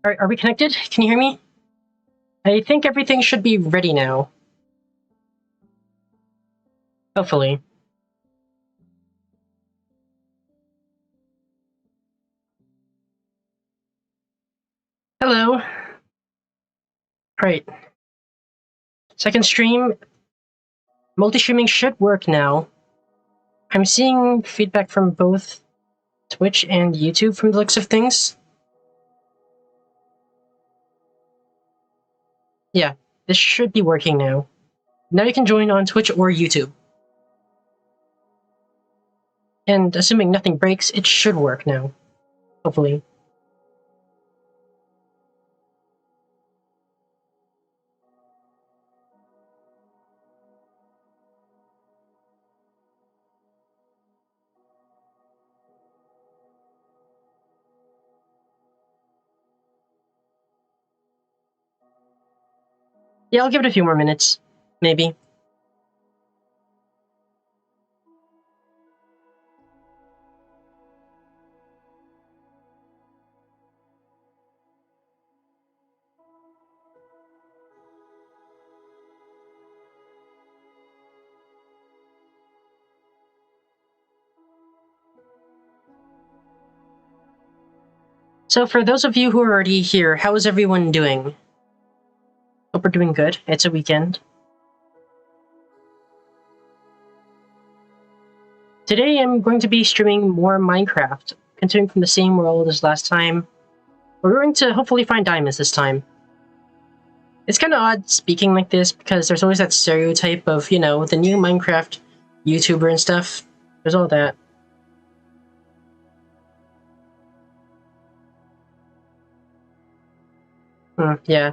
Are we connected? Can you hear me? I think everything should be ready now. Hopefully. Hello. Right. Second stream. Multi-streaming should work now. I'm seeing feedback from both Twitch and YouTube from the looks of things. Yeah, this should be working now. Now you can join on Twitch or YouTube. And assuming nothing breaks, it should work now. Hopefully. Yeah, I'll give it a few more minutes. Maybe. So for those of you who are already here, how is everyone doing? Hope we're doing good. It's a weekend. Today I'm going to be streaming more Minecraft, continuing from the same world as last time. We're going to hopefully find diamonds this time. It's kind of odd speaking like this because there's always that stereotype of, you know, the new Minecraft YouTuber and stuff. There's all that. Yeah.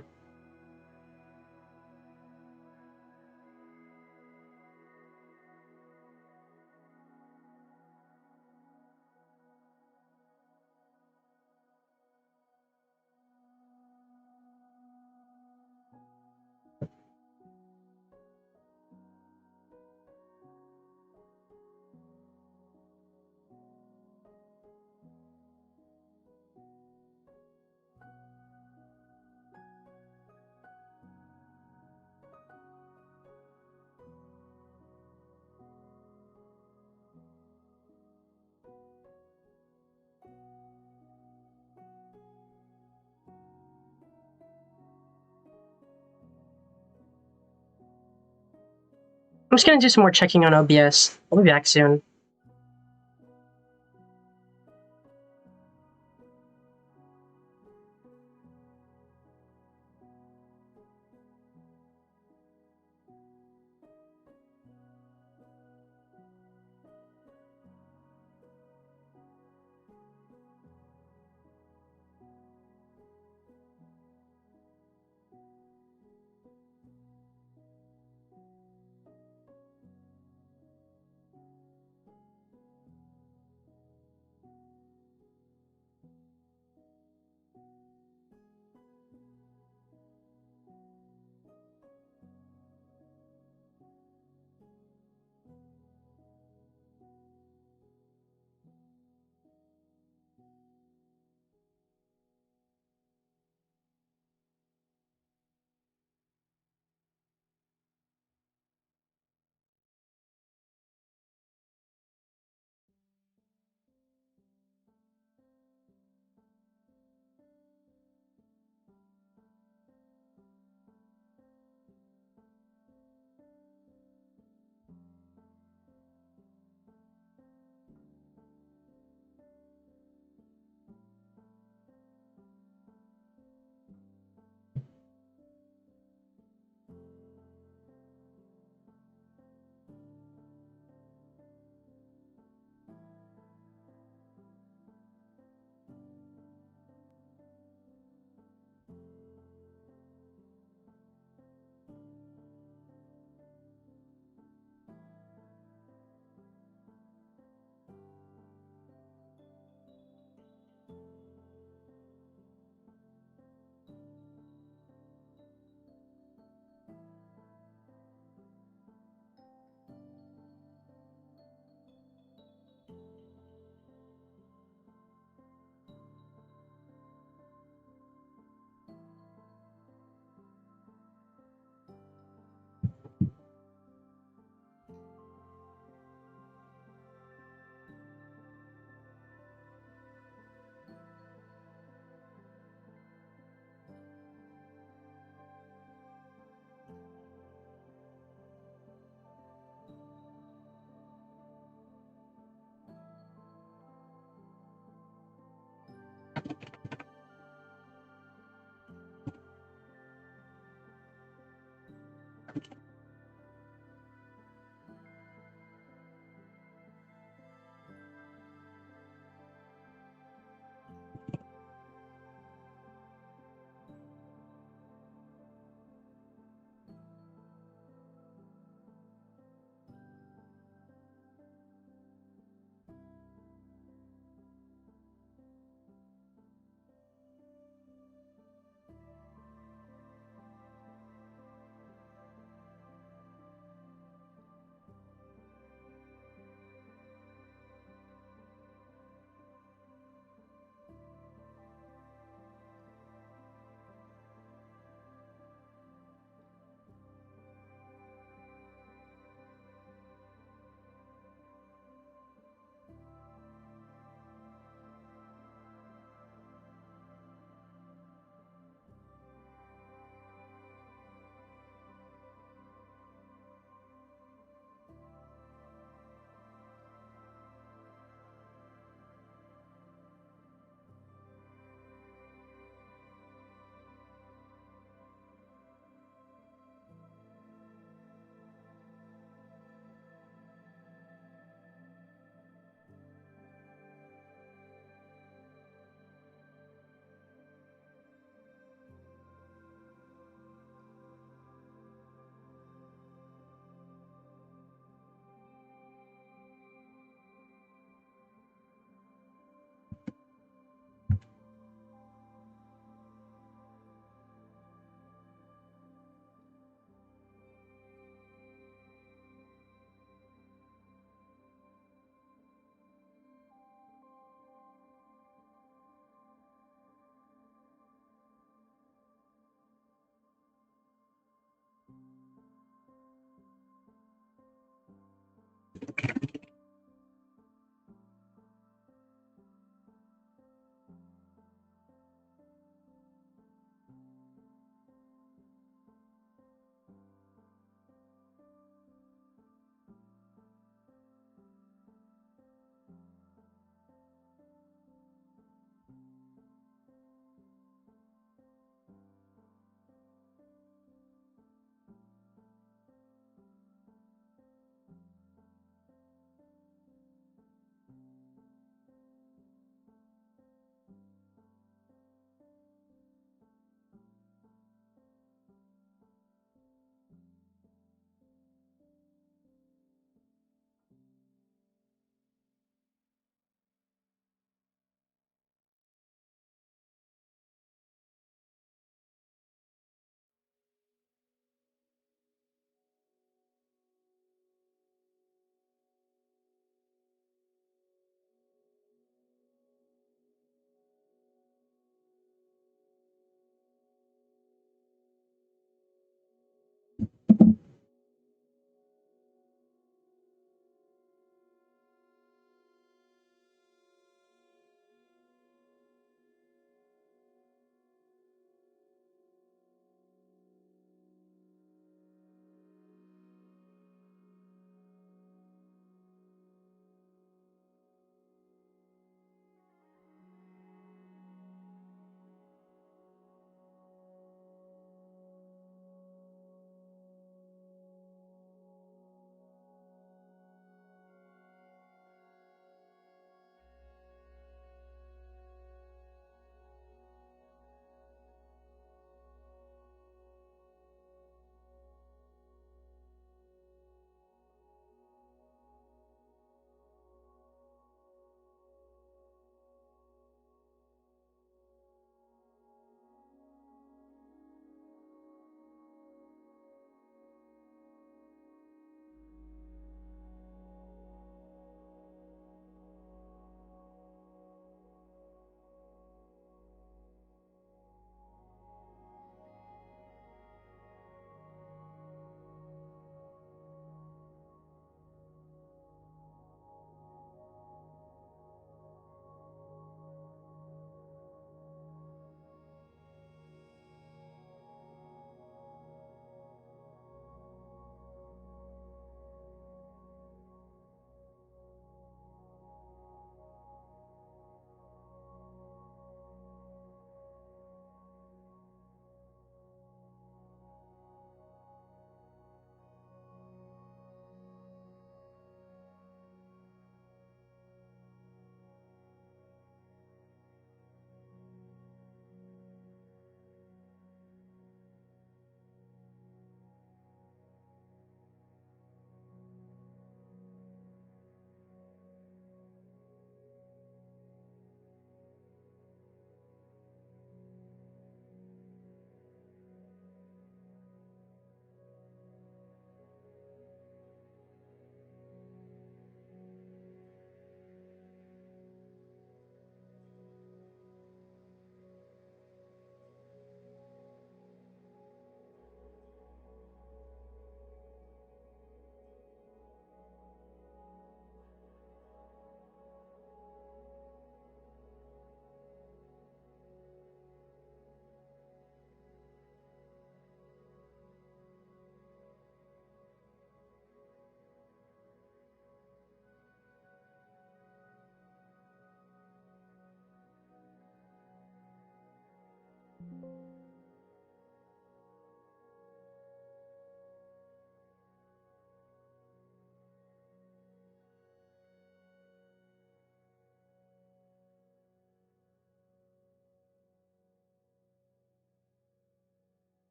I'm just gonna do some more checking on OBS. I'll be back soon.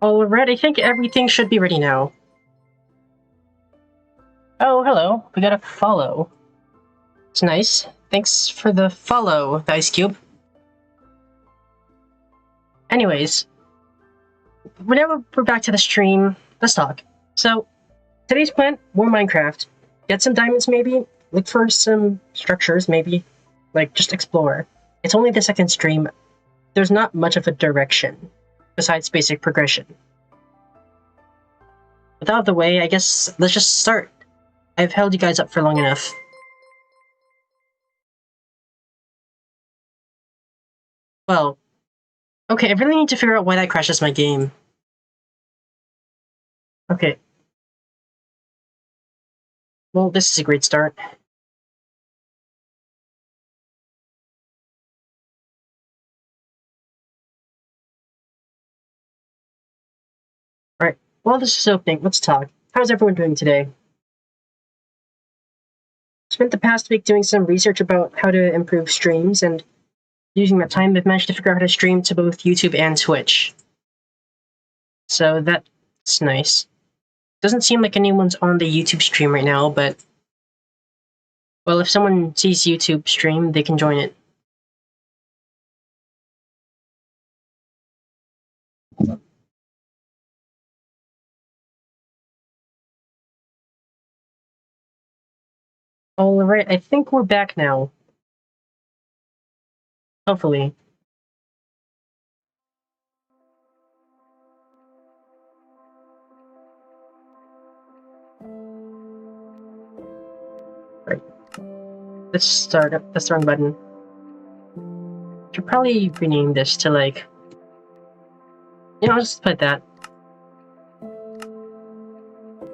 Alright, I think everything should be ready now. Oh, hello. We got a follow. It's nice. Thanks for the follow, the Ice Cube. Anyways, whenever we're back to the stream, let's talk. So, today's plan, more Minecraft. Get some diamonds maybe, look for some structures maybe, like just explore. It's only the second stream. There's not much of a direction, besides basic progression. With that out of the way, I guess let's just start. I've held you guys up for long enough. Well, okay, I really need to figure out why that crashes my game. Okay. Well, this is a great start. Alright, while this is opening, let's talk. How's everyone doing today? Spent the past week doing some research about how to improve streams, and using that time, I've managed to figure out how to stream to both YouTube and Twitch. So that's nice. Doesn't seem like anyone's on the YouTube stream right now, but... well, if someone sees YouTube stream, they can join it. Alright, I think we're back now. Hopefully. Right. Let's start up. That's the wrong button. Should probably rename this to like... you know, I'll just put that.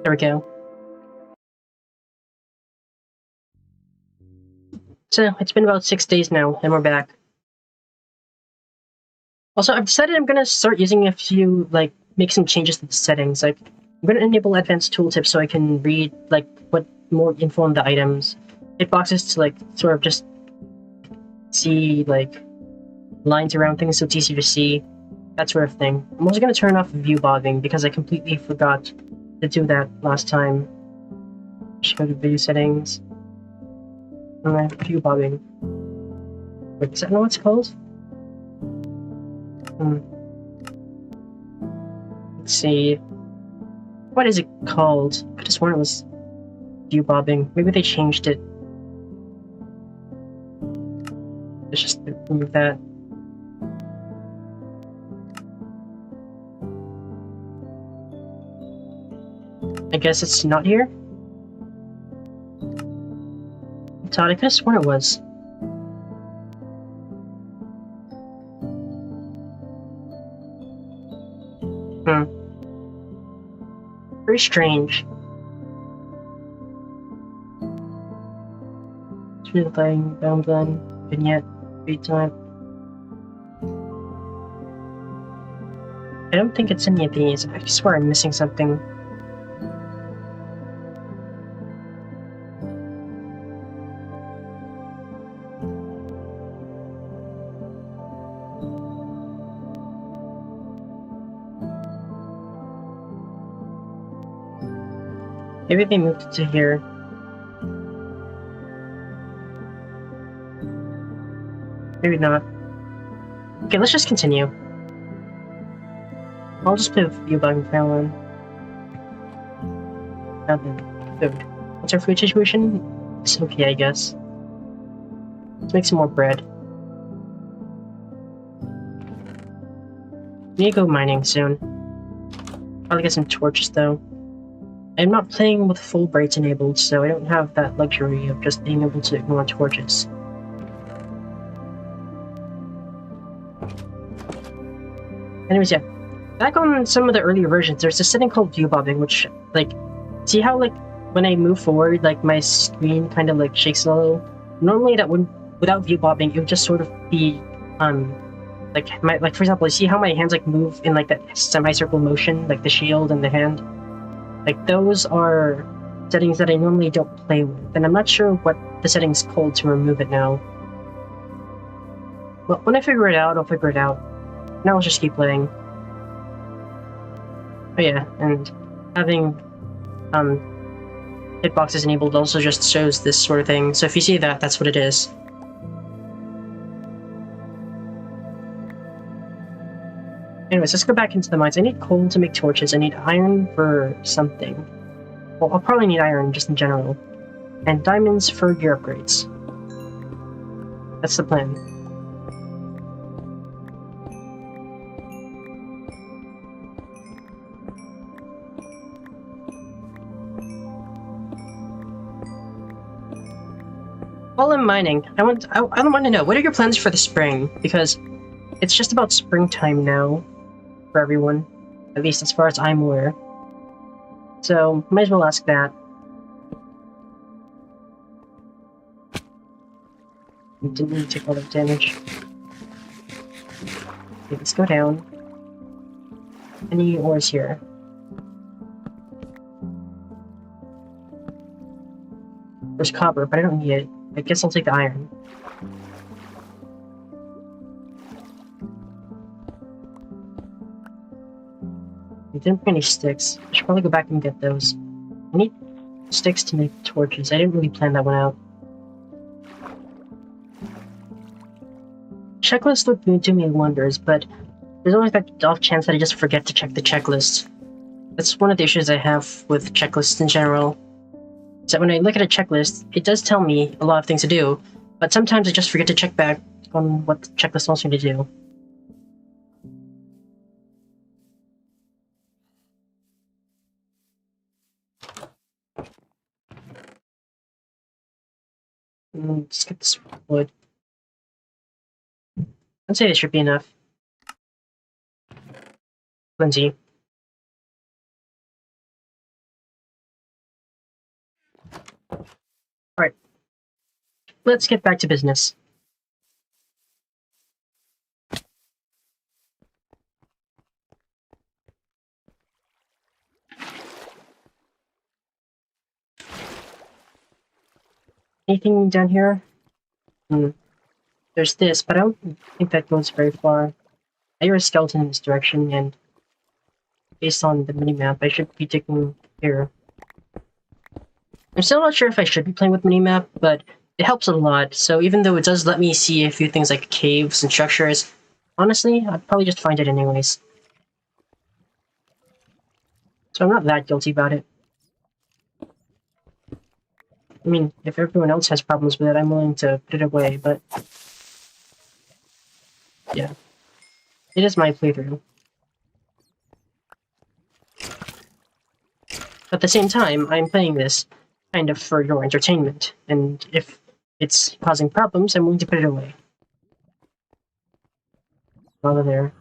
There we go. So, it's been about 6 days now, and we're back. Also, I've decided I'm gonna start using a few, like, make some changes to the settings. Like, I'm gonna enable advanced tooltips so I can read, like, what more info on the items. Hitboxes to, like, sort of just see, like, lines around things so it's easier to see. That sort of thing. I'm also gonna turn off view bobbing because I completely forgot to do that last time. Just go to video settings. And then view bobbing. Wait, does that know what it's called? Let's see. What is it called? I could have sworn it was view bobbing. Maybe they changed it. Let's just remove that. I guess it's not here? Todd, I could have sworn it was. Very strange. Thing, bound gun, vignette, beat time. I don't think it's any of these. I swear I'm missing something. Maybe they moved it to here. Maybe not. Okay, let's just continue. I'll just play with view button for now on. Now then, food. What's our food situation? It's okay, I guess. Let's make some more bread. Need to go mining soon. Probably get some torches though. I'm not playing with full brights enabled, so I don't have that luxury of just being able to ignore torches. Anyways, yeah. Back on some of the earlier versions, there's this setting called view bobbing, which, like, see how, like, when I move forward, like, my screen kind of, like, shakes a little? Normally, that would, without view bobbing, it would just sort of be, like, for example, you see how my hands, like, move in, like, that semicircle motion, like the shield and the hand? Like, those are settings that I normally don't play with, and I'm not sure what the setting's called to remove it now. Well, when I figure it out, I'll figure it out. Now let's just keep playing. Oh yeah, and having hitboxes enabled also just shows this sort of thing. So if you see that, that's what it is. Anyways, let's go back into the mines. I need coal to make torches. I need iron for something. Well, I'll probably need iron just in general. And diamonds for gear upgrades. That's the plan. While I'm mining, I want to know, what are your plans for the spring? Because it's just about springtime now for everyone, at least as far as I'm aware. So, might as well ask that. Didn't really take all that damage. Okay, let's go down. Any ores here? There's copper, but I don't need it. I guess I'll take the iron. I didn't bring any sticks. I should probably go back and get those. I need sticks to make torches. I didn't really plan that one out. Checklists would do me wonders, but there's always that off chance that I just forget to check the checklist. That's one of the issues I have with checklists in general. Is that when I look at a checklist, it does tell me a lot of things to do, but sometimes I just forget to check back on what the checklist wants me to do. Let's get this wood. I'd say this should be enough. Lindsay. Alright. Let's get back to business. Anything down here? There's this, but I don't think that goes very far. I hear a skeleton in this direction, and based on the minimap, I should be taking here. I'm still not sure if I should be playing with minimap, but it helps a lot, so even though it does let me see a few things like caves and structures, honestly, I'd probably just find it anyways. So I'm not that guilty about it. I mean, if everyone else has problems with it, I'm willing to put it away, but yeah. It is my playthrough. At the same time, I'm playing this kind of for your entertainment, and if it's causing problems, I'm willing to put it away. Over there.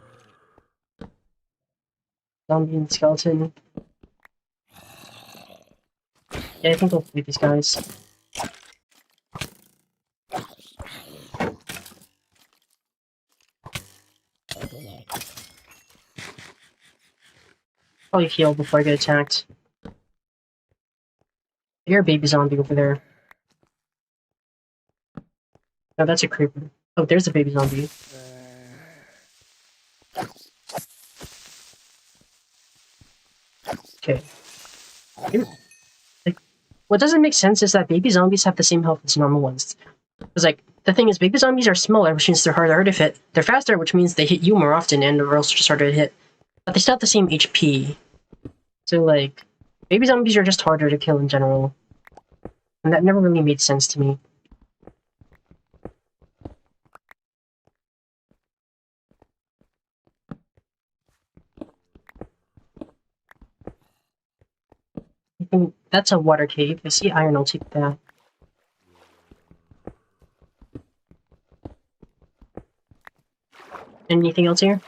Zombie and skeleton. Yeah, I think I'll fight these guys. Probably heal before I get attacked. I hear a baby zombie over there. No, that's a creeper. Oh, there's a baby zombie. Okay. Like, what doesn't make sense is that baby zombies have the same health as normal ones. Because, like, the thing is, baby zombies are smaller, which means they're harder to hit. They're faster, which means they hit you more often, and are also just harder to hit. But they still have the same HP. So, like, baby zombies are just harder to kill in general. And that never really made sense to me. I think that's a water cave. I see iron, I'll take that. Anything else here?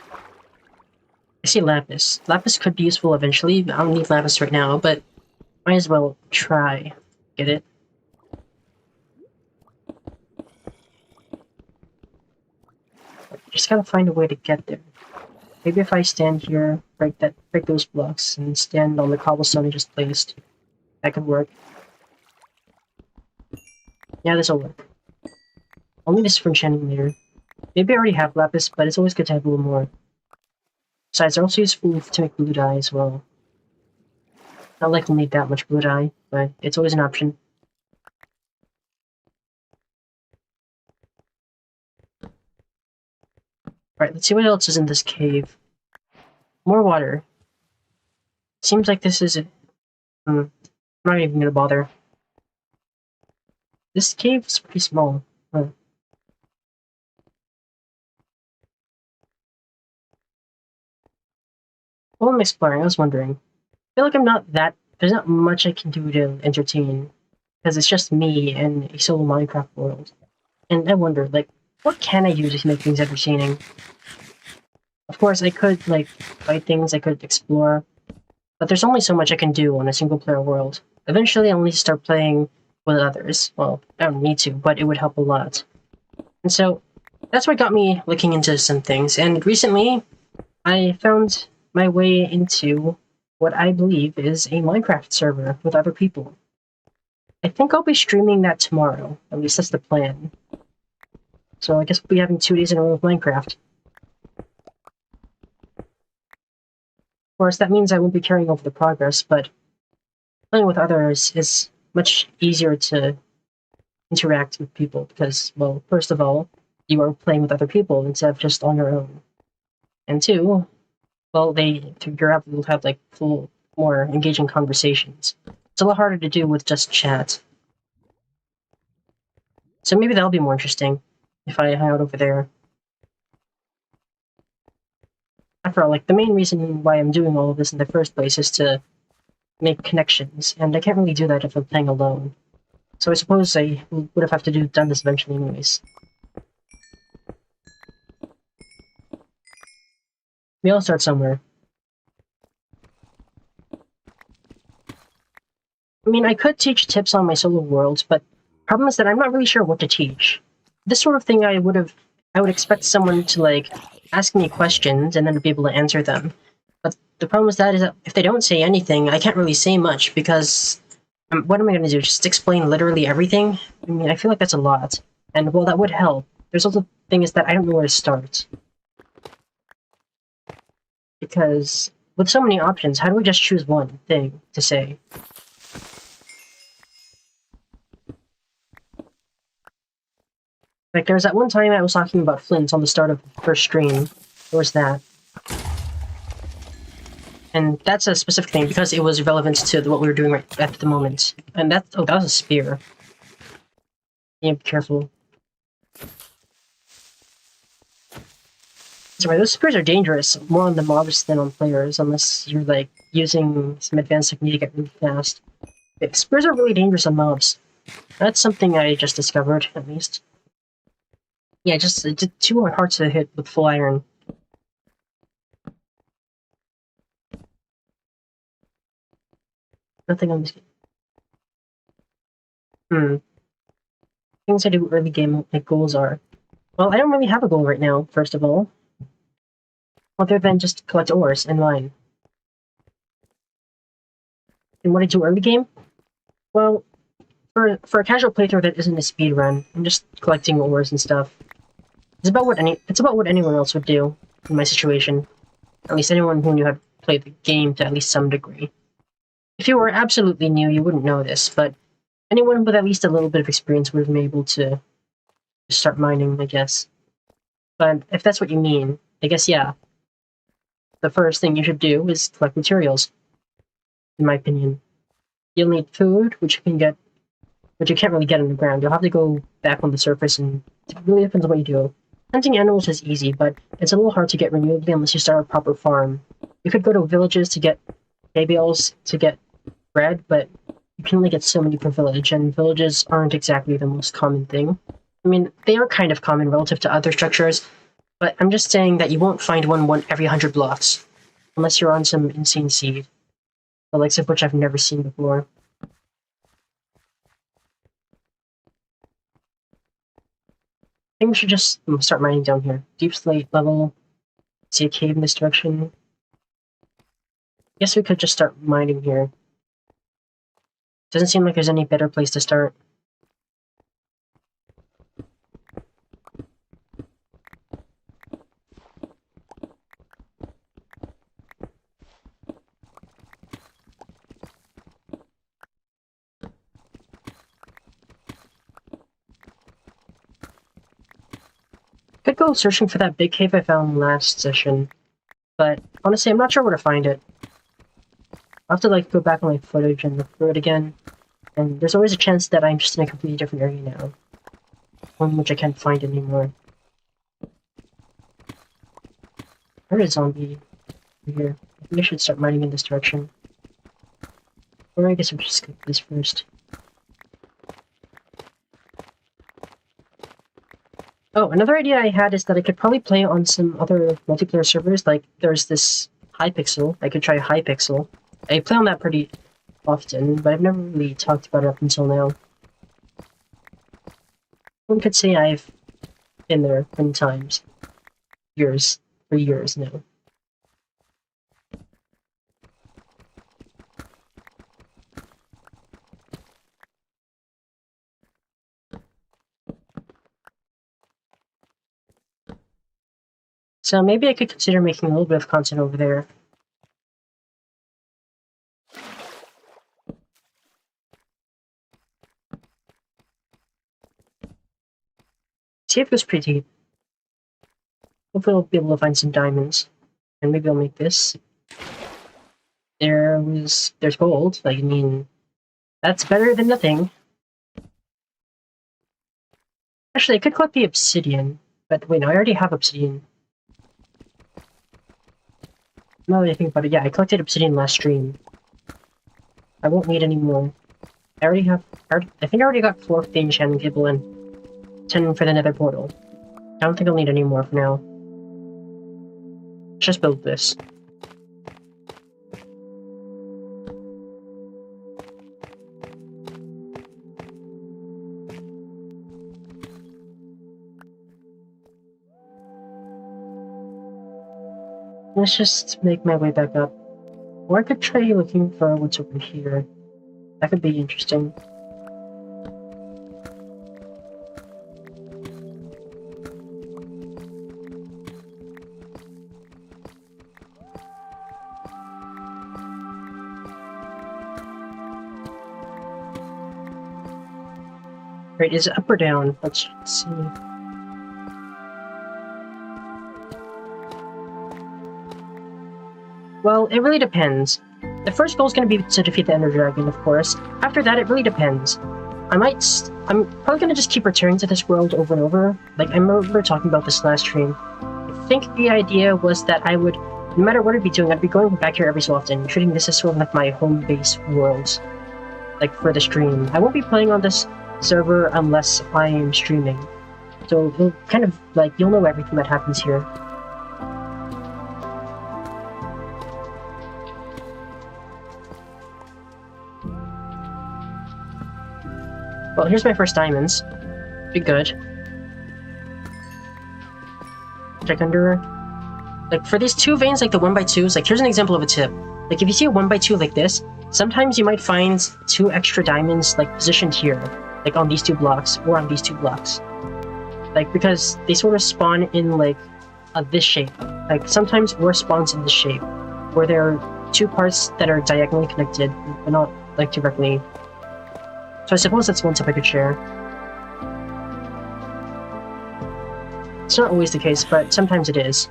I see lapis. Lapis could be useful eventually. I don't need lapis right now, but might as well try. Get it? Just gotta find a way to get there. Maybe if I stand here, break those blocks, and stand on the cobblestone I just placed, that could work. Yeah, this'll work. I'll need this for enchanting later. Maybe I already have lapis, but it's always good to have a little more. Besides, they're also useful to make blue dye as well. Not like we'll need that much blue dye, but it's always an option. Alright, let's see what else is in this cave. More water. Seems like this is... I'm not even gonna bother. This cave is pretty small. While I'm exploring, I was wondering. I feel like I'm not that... There's not much I can do to entertain. Because it's just me and a solo Minecraft world. And I wonder, like, what can I do to make things entertaining? Of course, I could, like, fight things, I could explore. But there's only so much I can do on a single-player world. Eventually, I'll need to start playing with others. Well, I don't need to, but it would help a lot. And so, that's what got me looking into some things. And recently, I found my way into what I believe is a Minecraft server with other people. I think I'll be streaming that tomorrow. At least that's the plan. So I guess we'll be having 2 days in a row of Minecraft. Of course, that means I won't be carrying over the progress, but playing with others is much easier to interact with people because, well, first of all, you are playing with other people instead of just on your own. And two, well, you're able to have like full, more engaging conversations. It's a lot harder to do with just chat. So maybe that'll be more interesting if I hang out over there. After all, like, the main reason why I'm doing all of this in the first place is to make connections, and I can't really do that if I'm playing alone. So I suppose I would have to done this eventually anyways. We all start somewhere. I mean, I could teach tips on my solo worlds, but problem is that I'm not really sure what to teach. This sort of thing I would expect someone to, like, ask me questions and then be able to answer them. But the problem is that if they don't say anything, I can't really say much because what am I going to do? Just explain literally everything? I mean, I feel like that's a lot. And, well, that would help. There's also the thing is that I don't know where to start. Because with so many options, how do we just choose one thing to say? Like, there was that one time I was talking about Flint on the start of the first stream. There was that. And that's a specific thing because it was relevant to what we were doing right at the moment. And that was a spear. Yeah, be careful. Sorry, those spears are dangerous, more on the mobs than on players, unless you're, like, using some advanced technique to get really fast. Yeah, spears are really dangerous on mobs. That's something I just discovered, at least. Yeah, it's too hard to hit with full iron. Nothing on this game. Things I do early game, like, goals are. Well, I don't really have a goal right now, first of all. Other than just collect ores and mine. And what I do early game? Well, for a casual playthrough that isn't a speed run, I'm just collecting ores and stuff. It's about what anyone else would do in my situation. At least anyone who knew how to play the game to at least some degree. If you were absolutely new, you wouldn't know this, but anyone with at least a little bit of experience would have been able to start mining, I guess. But if that's what you mean, I guess yeah. The first thing you should do is collect materials, in my opinion. You'll need food, which you can't really get underground. You'll have to go back on the surface, and it really depends on what you do. Hunting animals is easy, but it's a little hard to get renewably unless you start a proper farm. You could go to villages to get hay bales to get bread, but you can only get so many per village, and villages aren't exactly the most common thing. I mean, they are kind of common relative to other structures, but I'm just saying that you won't find one every 100 blocks, unless you're on some insane seed, the likes of which I've never seen before. I think we should just start mining down here. Deep slate level. See a cave in this direction. Guess we could just start mining here. Doesn't seem like there's any better place to start. Could go searching for that big cave I found last session, but honestly, I'm not sure where to find it. I'll have to like go back on my footage and look through it again, and there's always a chance that I'm just in a completely different area now, one which I can't find anymore. I heard a zombie here. I think I should start mining in this direction. Or I guess I'll just skip this first. Oh, another idea I had is that I could probably play on some other multiplayer servers, like there's this Hypixel. I could try Hypixel. I play on that pretty often, but I've never really talked about it up until now. One could say I've been there many times. For years now. So maybe I could consider making a little bit of content over there. See if it goes pretty deep. Hopefully I'll be able to find some diamonds. And maybe I'll make this. There's gold. Like, I mean, that's better than nothing. Actually, I could collect the obsidian. But wait, no, I already have obsidian. Now that I think about it, yeah, I collected obsidian last stream. I won't need any more. I think I already got 4 for the enchanting table and 10 for the nether portal. I don't think I'll need any more for now. Let's just build this. Let's just make my way back up. Or I could try looking for what's over here. That could be interesting. Right, is it up or down? Let's see. Well, it really depends. The first goal is going to be to defeat the Ender Dragon, of course. After that, it really depends. I'm probably going to just keep returning to this world over and over. Like, I remember talking about this last stream. I think the idea was that I would, no matter what I'd be doing, I'd be going back here every so often, treating this as sort of like my home base world. Like, for the stream. I won't be playing on this server unless I am streaming. So, it'll kind of, like, you'll know everything that happens here. Well, here's my first diamonds. Be good. Check under... Like, for these 2 veins, like the 1x2s, like, here's an example of a tip. Like, if you see a 1x2 like this, sometimes you might find 2 extra diamonds, like, positioned here. Like, on these 2 blocks, or on these 2 blocks. Like, because they sort of spawn in, like, this shape. Like, sometimes ore spawns in this shape, where there are 2 parts that are diagonally connected, but not, like, directly. So I suppose that's one tip I could share. It's not always the case, but sometimes it is.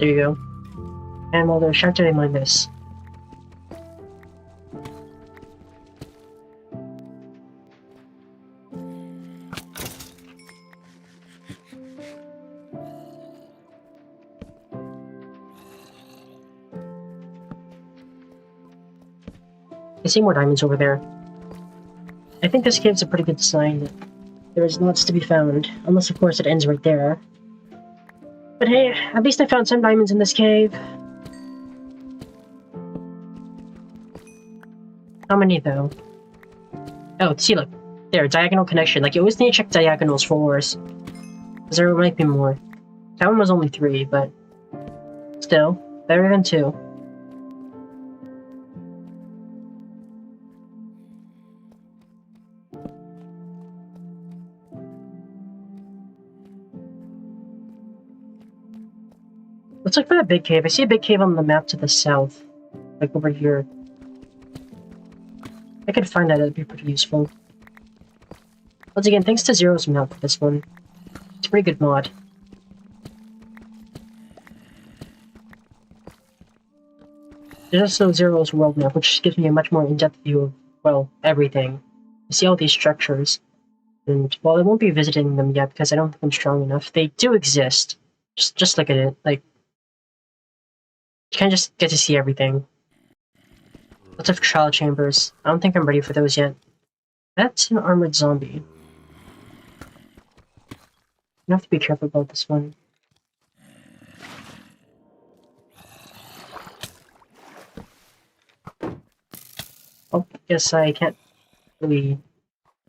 There you go. And while they're distracted, I mine this. I see more diamonds over there. I think this cave's a pretty good sign that there is lots to be found, unless of course it ends right there. But hey, at least I found some diamonds in this cave. How many, though? Oh, see, look. There, diagonal connection. Like, you always need to check diagonals for ores. Because there might be more. That one was only 3, but... still, better than 2. Let's look for the big cave. I see a big cave on the map to the south. Like over here. I could find that, it'd be pretty useful. Once again, thanks to Zero's map for this one. It's a pretty good mod. There's also Zero's world map, which gives me a much more in-depth view of, well, everything. You see all these structures. And, well, I won't be visiting them yet because I don't think I'm strong enough. They do exist. Just look at it. Like, you kind of just get to see everything. Lots of trial chambers. I don't think I'm ready for those yet. That's an armored zombie. You have to be careful about this one. Oh, guess I can't really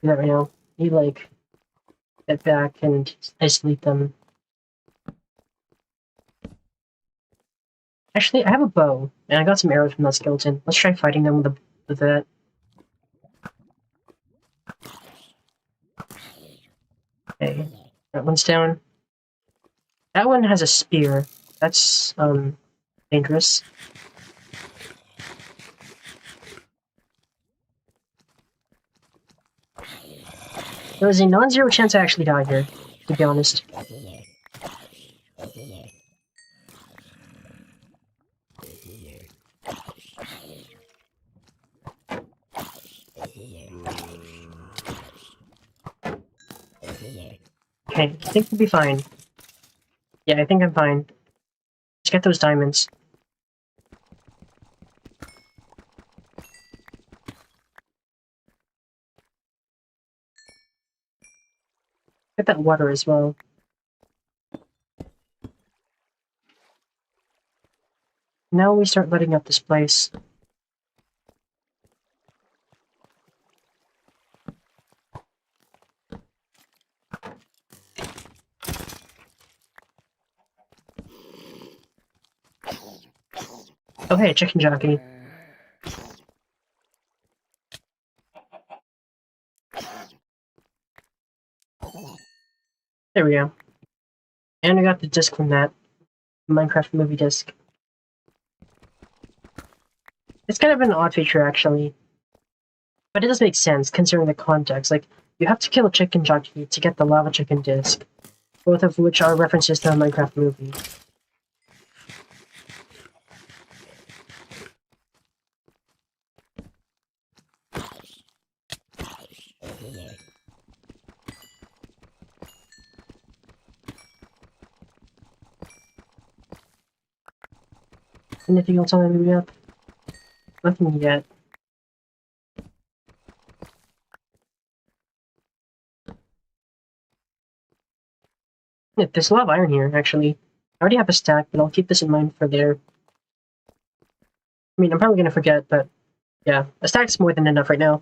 do that right now. You, like, get back and isolate them. Actually, I have a bow, and I got some arrows from that skeleton. Let's try fighting them with that. Okay, that one's down. That one has a spear. That's, dangerous. There was a non-zero chance I actually died here, to be honest. Okay, I think we'll be fine. Yeah, I think I'm fine. Let's get those diamonds. Get that water as well. Now we start lighting up this place. Oh hey, chicken jockey. There we go. And I got the disc from that. Minecraft movie disc. It's kind of an odd feature, actually. But it does make sense, considering the context. Like, you have to kill a chicken jockey to get the lava chicken disc. Both of which are references to a Minecraft movie. Anything else on the map? Nothing yet. Yeah, there's a lot of iron here, actually. I already have a stack, but I'll keep this in mind for later. I mean, I'm probably gonna forget, but yeah, a stack's more than enough right now.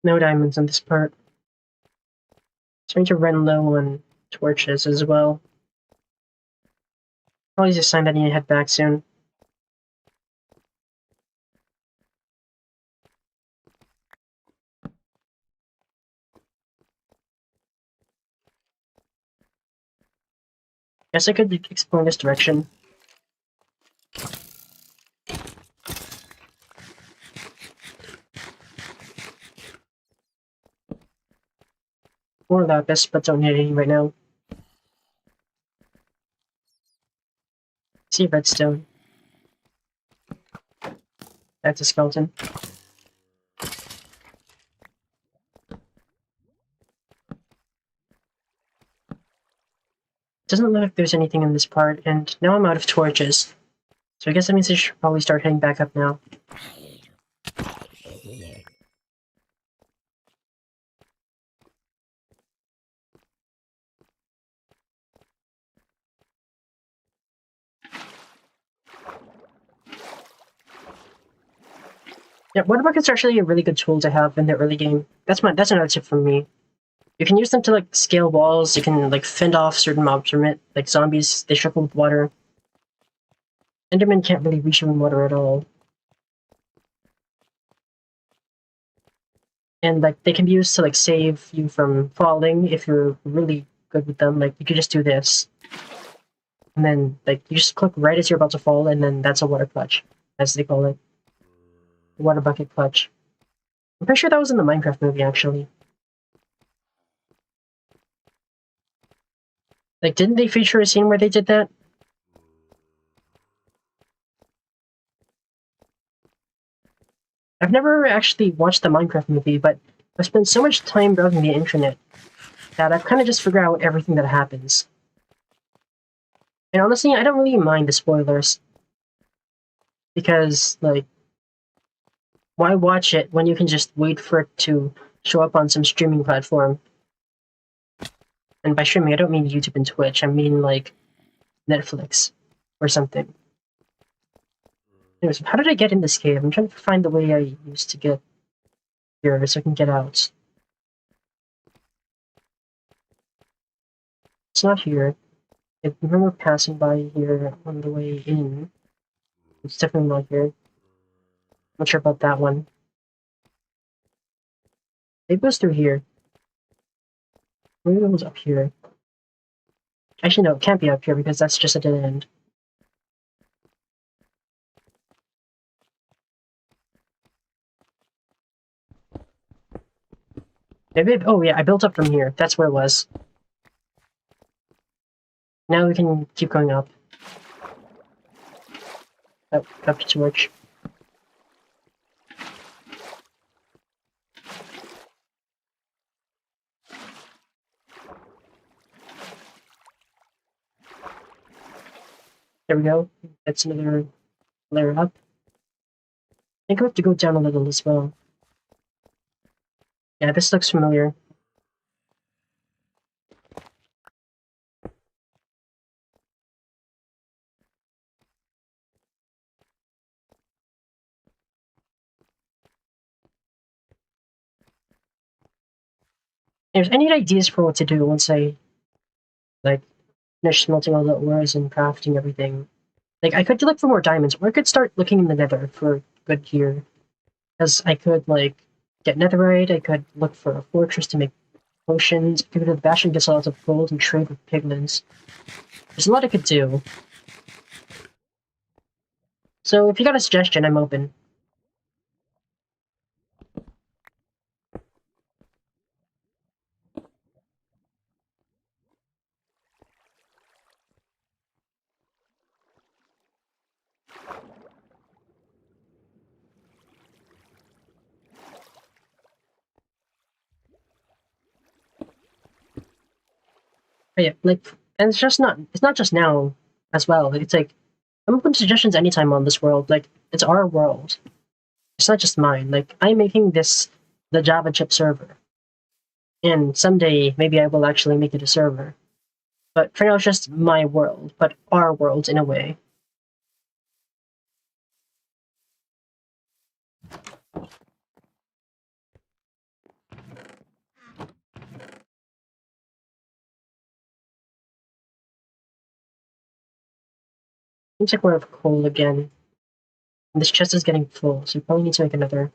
No diamonds on this part. Starting to run low on torches as well. Probably just a sign that I need to head back soon. Guess I could explore this direction. More lapis, but don't need any right now. See redstone. That's a skeleton. Doesn't look like there's anything in this part, and now I'm out of torches. So I guess that means I should probably start heading back up now. Yeah, water buckets are actually a really good tool to have in the early game. That's another tip from me. You can use them to like scale walls, you can like fend off certain mobs from it, like zombies, they struggle with water. Endermen can't really reach you in water at all. and like they can be used to like save you from falling if you're really good with them. Like you could just do this, and then like you just click right as you're about to fall, and then that's a water clutch, as they call it, water bucket clutch. I'm pretty sure that was in the Minecraft movie actually. Like, didn't they feature a scene where they did that? I've never actually watched the Minecraft movie, but I've spent so much time browsing the internet that I've kind of just figured out everything that happens. And honestly, I don't really mind the spoilers. Because, like, why watch it when you can just wait for it to show up on some streaming platform? And by streaming, I don't mean YouTube and Twitch, I mean, like, Netflix or something. Anyways, how did I get in this cave? I'm trying to find the way I used to get here so I can get out. It's not here. I remember passing by here on the way in. It's definitely not here. Not sure about that one. Maybe it was through here. Maybe it was up here. Actually, no, it can't be up here because that's just a dead end. Maybe, oh yeah, I built up from here. That's where it was. Now we can keep going up. Up to torch. There we go. That's another layer up. I think we have to go down a little as well. Yeah, this looks familiar. I need ideas for what to do once I, like, finish smelting all the ores and crafting everything. Like, I could look for more diamonds, or I could start looking in the nether for good gear. Because I could, like, get netherite, I could look for a fortress to make potions, I could go to the Bastion, get lots of gold, and trade with piglins. There's a lot I could do. So if you got a suggestion, I'm open. But yeah, like, and it's not just now as well. It's like, I'm open to suggestions anytime on this world. Like, it's our world. It's not just mine. Like, I'm making this the Java chip server. And someday, maybe I will actually make it a server. But for now, it's just my world, but our world in a way. Seems like we're out of coal again. And this chest is getting full, so we probably need to make another.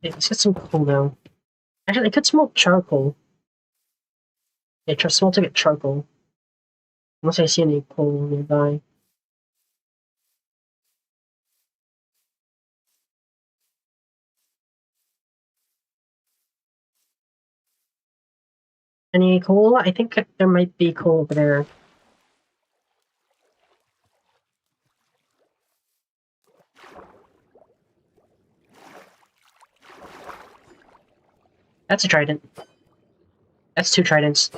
Okay, let's get some coal now. Actually, I could smelt charcoal. Yeah, smelt to get charcoal. Unless I see any coal nearby. Any coal? I think there might be coal over there. That's a trident. That's 2 tridents.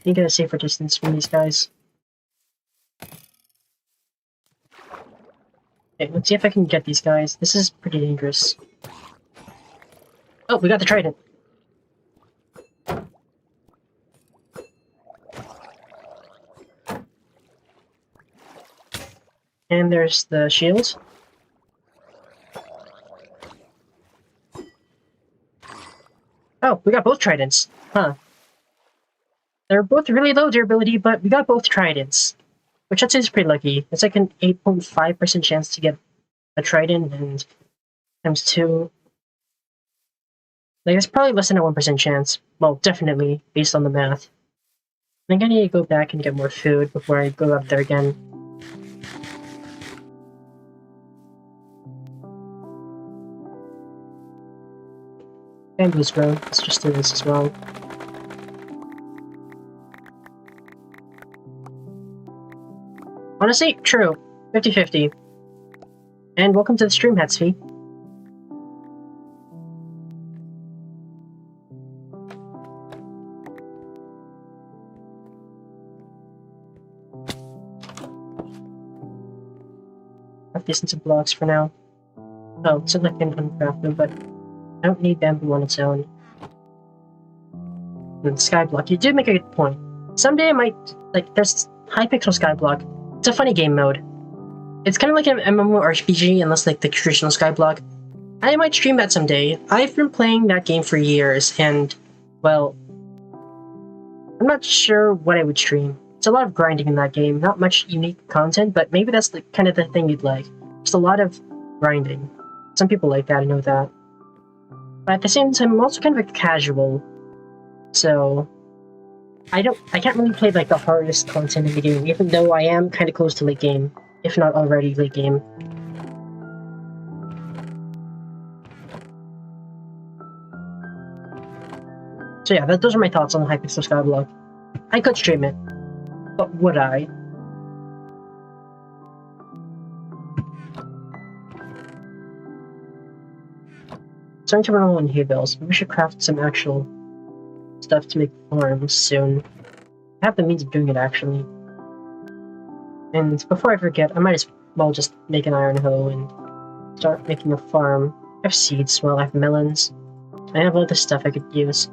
You get a safer distance from these guys. Okay, let's see if I can get these guys. This is pretty dangerous. Oh, we got the trident. And there's the shield. Oh, we got both tridents. Huh. They're both really low durability, but we got both tridents. Which I'd say is pretty lucky. It's like an 8.5% chance to get a trident, and times 2. Like, it's probably less than a 1% chance. Well, definitely, based on the math. I think I need to go back and get more food before I go up there again. Bamboo's grown. Let's just do this as well. Honestly, true. 50-50. And welcome to the stream, Hetsy. Have decent blocks for now. Oh, it's like an uncrafted, but I don't need bamboo on its own. And skyblock, you did make a good point. Someday I might, like, there's Hypixel skyblock. It's a funny game mode. It's kind of like an MMORPG, unless like the traditional skyblock. I might stream that someday. I've been playing that game for years, and, well, I'm not sure what I would stream. It's a lot of grinding in that game, not much unique content, but maybe that's the kind of the thing you'd like. Just a lot of grinding. Some people like that, I know that. But at the same time, I'm also kind of a casual, so I can't really play like the hardest content in the game, even though I am kind of close to late game, if not already late game. So yeah, those are my thoughts on the Hypixel skyblock. I could stream it, but would I? Starting to run low on hay bales. We should craft some actual stuff to make farms soon. I have the means of doing it, actually. And before I forget, I might as well just make an iron hoe and start making a farm. I have seeds, well, I have melons. I have all this stuff I could use.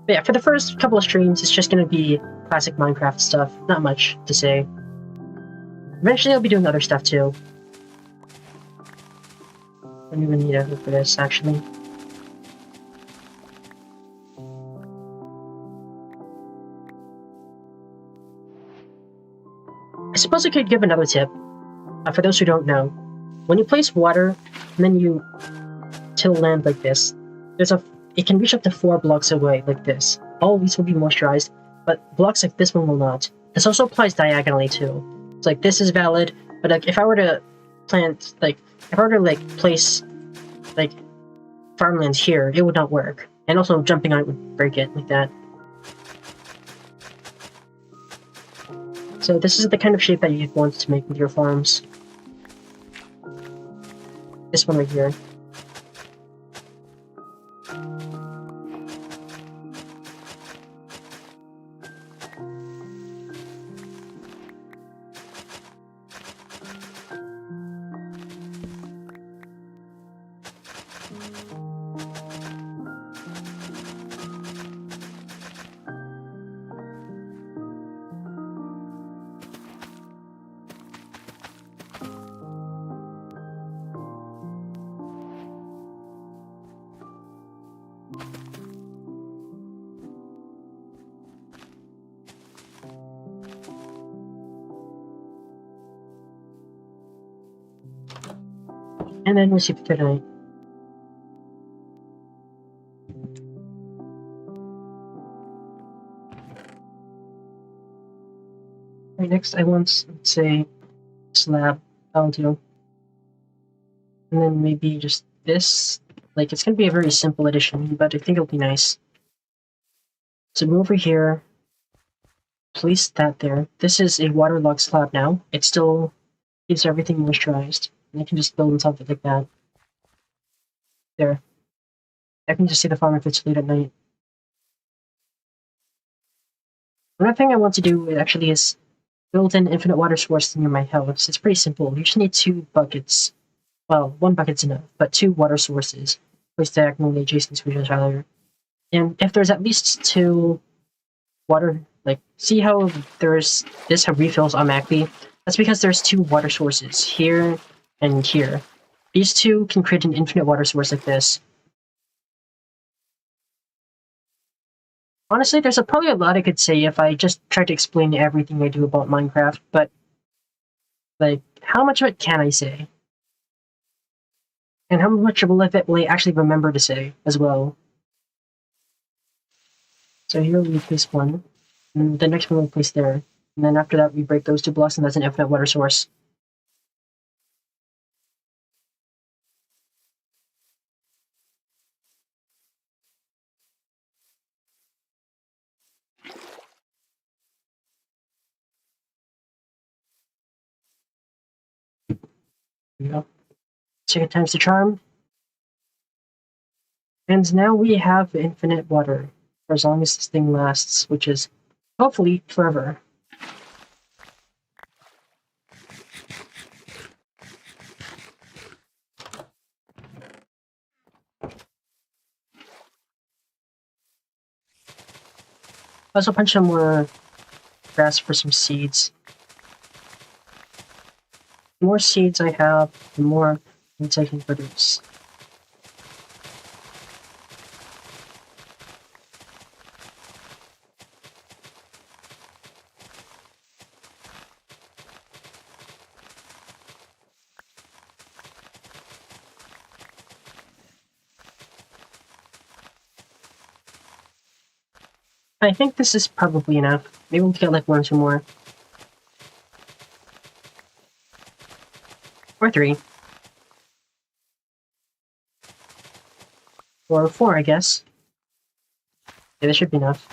But yeah, for the first couple of streams, it's just gonna be classic Minecraft stuff. Not much to say. Eventually I'll be doing other stuff too. I don't even need a hook for this, actually. I suppose I could give another tip. For those who don't know. When you place water, and then you till land like this, it can reach up to 4 blocks away, like this. All of these will be moisturized, but blocks like this one will not. This also applies diagonally too. It's like, this is valid, but like, if I were to plant, like, if I were to like place, like, farmlands here, it would not work. And also, jumping on it would break it, like that. So this is the kind of shape that you'd want to make with your farms. This one right here. And then we'll see for tonight. Right, next I want, let's say, slab. I'll do. And then maybe just this. Like, it's gonna be a very simple addition, but I think it'll be nice. So move over here. Place that there. This is a waterlogged slab now. It still keeps everything moisturized. And I can just build on top of it like that. There. I can just see the farm if it's late at night. Another thing I want to do actually is build an infinite water source near my house. It's pretty simple. You just need 2 buckets. Well, 1 bucket's enough, but 2 water sources placed diagonally adjacent to each other. And if there's at least 2 water, like, see how this refills automatically? That's because there's 2 water sources, here and here. These 2 can create an infinite water source like this. Honestly, there's probably a lot I could say if I just tried to explain everything I do about Minecraft, but, like, how much of it can I say? And how much of it will I actually remember to say, as well? So here we place 1, and the next one we place there. And then after that, we break those 2 blocks, and that's an infinite water source. There we go. Second time's the charm. And now we have infinite water, for as long as this thing lasts, which is hopefully forever. Let's punch some more grass for some seeds. The more seeds I have, the more seeds I can produce. I think this is probably enough. Maybe we'll get like 1 or 2 more. Or 3. Or 4, I guess. Yeah, this should be enough.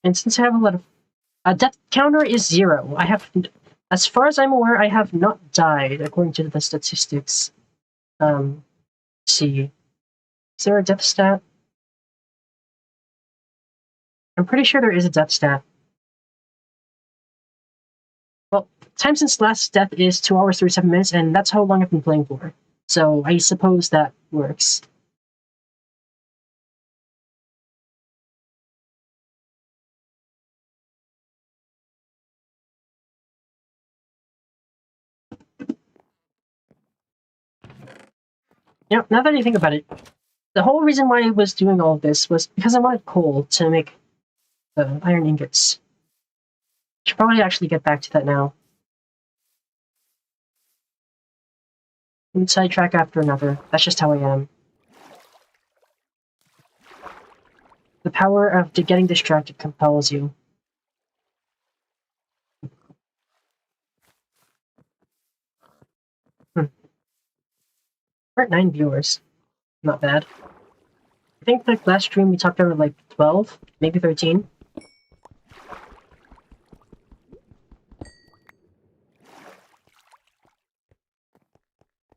And since I have a lot of... death counter is 0. I have... As far as I'm aware, I have not died, according to the statistics. Let's see. Is there a death stat? I'm pretty sure there is a death stat. Well, time since last death is 2 hours 37 minutes, and that's how long I've been playing for. So I suppose that works. You know, now that I think about it, the whole reason why I was doing all of this was because I wanted coal to make the iron ingots. Should probably actually get back to that now. One sidetrack after another. That's just how I am. The power of getting distracted compels you. We're at 9 viewers. Not bad. I think like last stream we talked over like 12, maybe 13.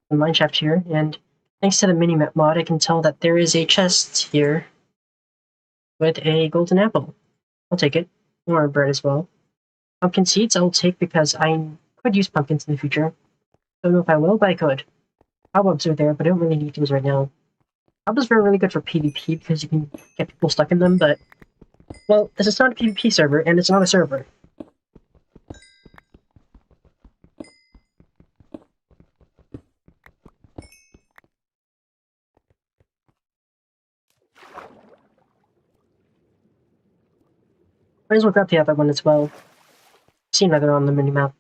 The mineshaft here, and thanks to the minimap mod, I can tell that there is a chest here with a golden apple. I'll take it. Or bread as well. Pumpkin seeds I'll take because I could use pumpkins in the future. Don't know if I will, but I could. Cobwebs are there, but I don't really need those right now. Cobwebs are really good for PvP because you can get people stuck in them, but... Well, this is not a PvP server, and it's not a server. Might as well grab the other one as well. Seen rather on the minimap.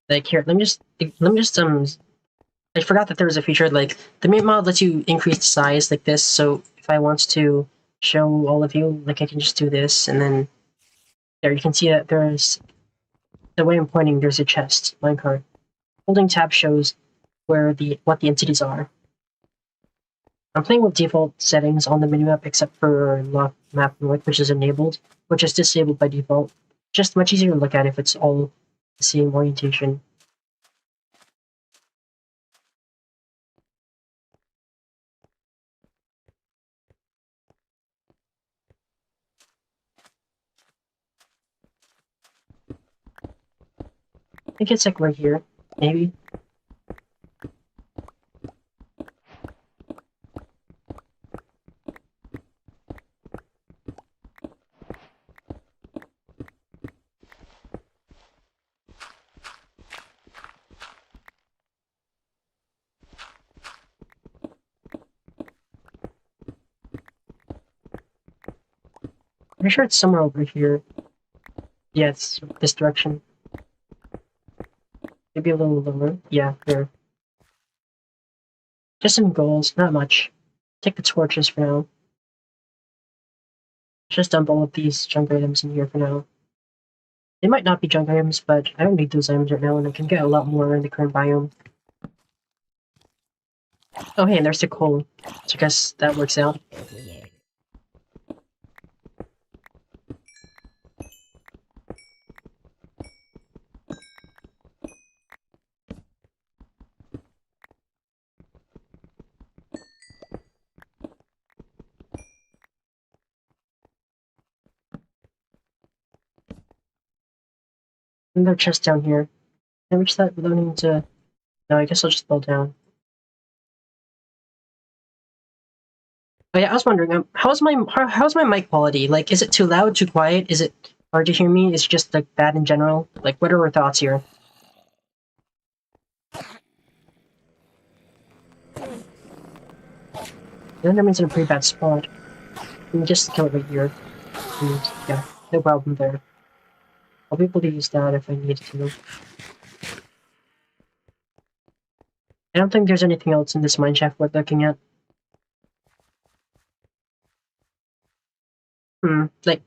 Like here, let me just I forgot that there was a feature like the map mod lets you increase the size like this, so if I want to show all of you, like I can just do this, and then there you can see that there's the way I'm pointing, there's a chest, minecart. Holding tab shows what the entities are. I'm playing with default settings on the minimap except for lock map north, which is enabled, which is disabled by default. Just much easier to look at if it's all the same orientation. think it's like right here, maybe. I'm sure it's somewhere over here. Yeah, it's this direction. Maybe a little lower. Yeah, there. Just some goals, not much. Take the torches for now. Just dump all of these junk items in here for now. They might not be junk items, but I don't need those items right now, and I can get a lot more in the current biome. Oh hey, and there's the coal. So I guess that works out. Another chest down here. Can I reach that without needing to... No, I guess I'll just fall down. Oh yeah, I was wondering, how's my mic quality? Like, is it too loud, too quiet? Is it hard to hear me? Is it just like bad in general? Like, what are our thoughts here? The Enderman's in a pretty bad spot. Let me just kill it right here. And yeah, no problem there. I'll be able to use that if I need to. I don't think there's anything else in this mineshaft worth looking at. Like,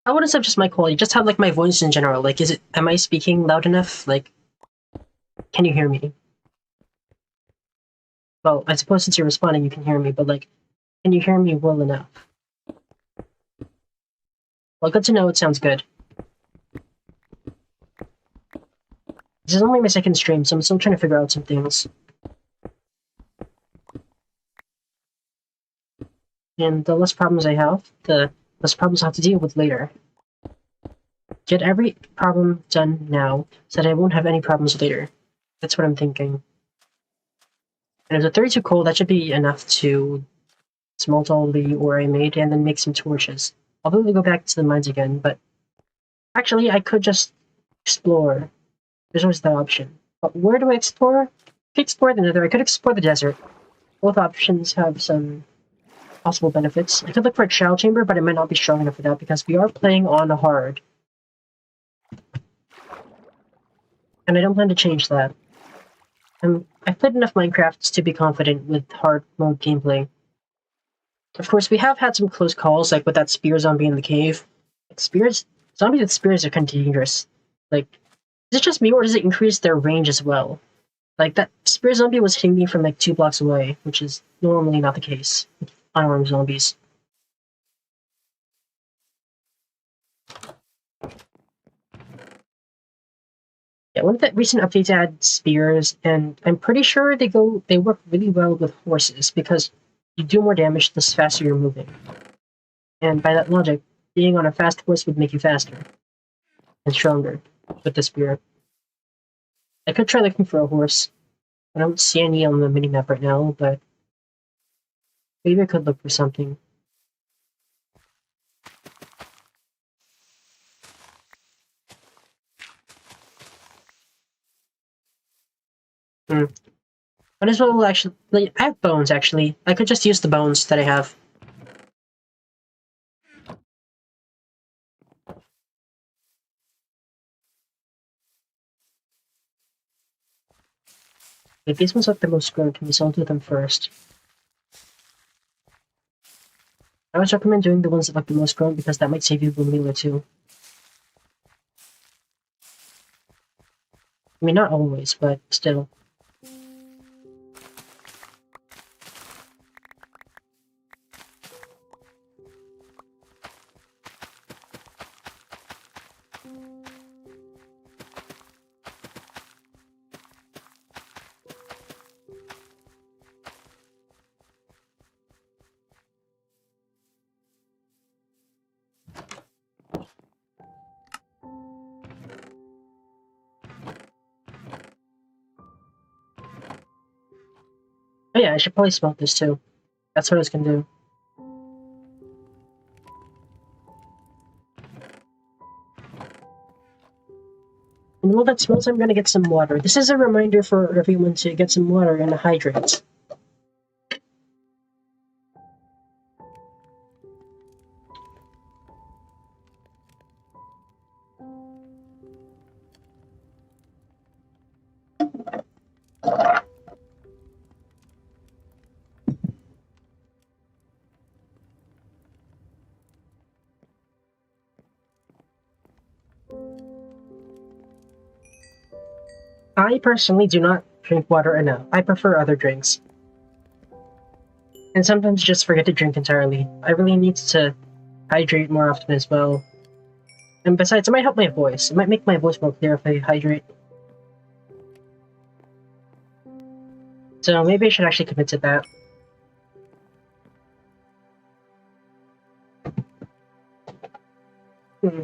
I wouldn't say just my quality, just how, like, my voice in general. Like, am I speaking loud enough? Like, can you hear me? Well, I suppose since you're responding, you can hear me, but, like, can you hear me well enough? Well, good to know, it sounds good. This is only my second stream, so I'm still trying to figure out some things. And the less problems I have, the less problems I have to deal with later. Get every problem done now, so that I won't have any problems later. That's what I'm thinking. And there's a 32 coal, that should be enough to smelt all the ore I made, and then make some torches. I'll probably go back to the mines again, but... Actually, I could just explore. There's always that option. But where do I explore? I could explore the nether, I could explore the desert. Both options have some possible benefits. I could look for a child chamber, but it might not be strong enough for that, because we are playing on hard. And I don't plan to change that. I've played enough Minecraft to be confident with hard mode gameplay. Of course, we have had some close calls, like with that spear zombie in the cave. Like, zombies with spears are kind of dangerous. Like, is it just me, or does it increase their range as well? Like, that spear zombie was hitting me from like 2 blocks away, which is normally not the case with unarmed zombies. Yeah, one of the recent updates added spears, and I'm pretty sure they work really well with horses, because you do more damage the faster you're moving. And by that logic, being on a fast horse would make you faster and stronger with the spear. I could try looking for a horse. I don't see any on the minimap right now, but maybe I could look for something. Might as well actually... Like, I have bones, actually. I could just use the bones that I have. Wait, these ones look the most grown to me, so I'll do them first. I always recommend doing the ones that look the most grown, because that might save you a meal or two. I mean, not always, but still. Oh yeah, I should probably smoke this too. That's what I was gonna do. And while that smells, I'm gonna get some water. This is a reminder for everyone to get some water and hydrate. I personally do not drink water enough. I prefer other drinks. And sometimes just forget to drink entirely. I really need to hydrate more often as well. And besides, it might help my voice. It might make my voice more clear if I hydrate. So maybe I should actually commit to that.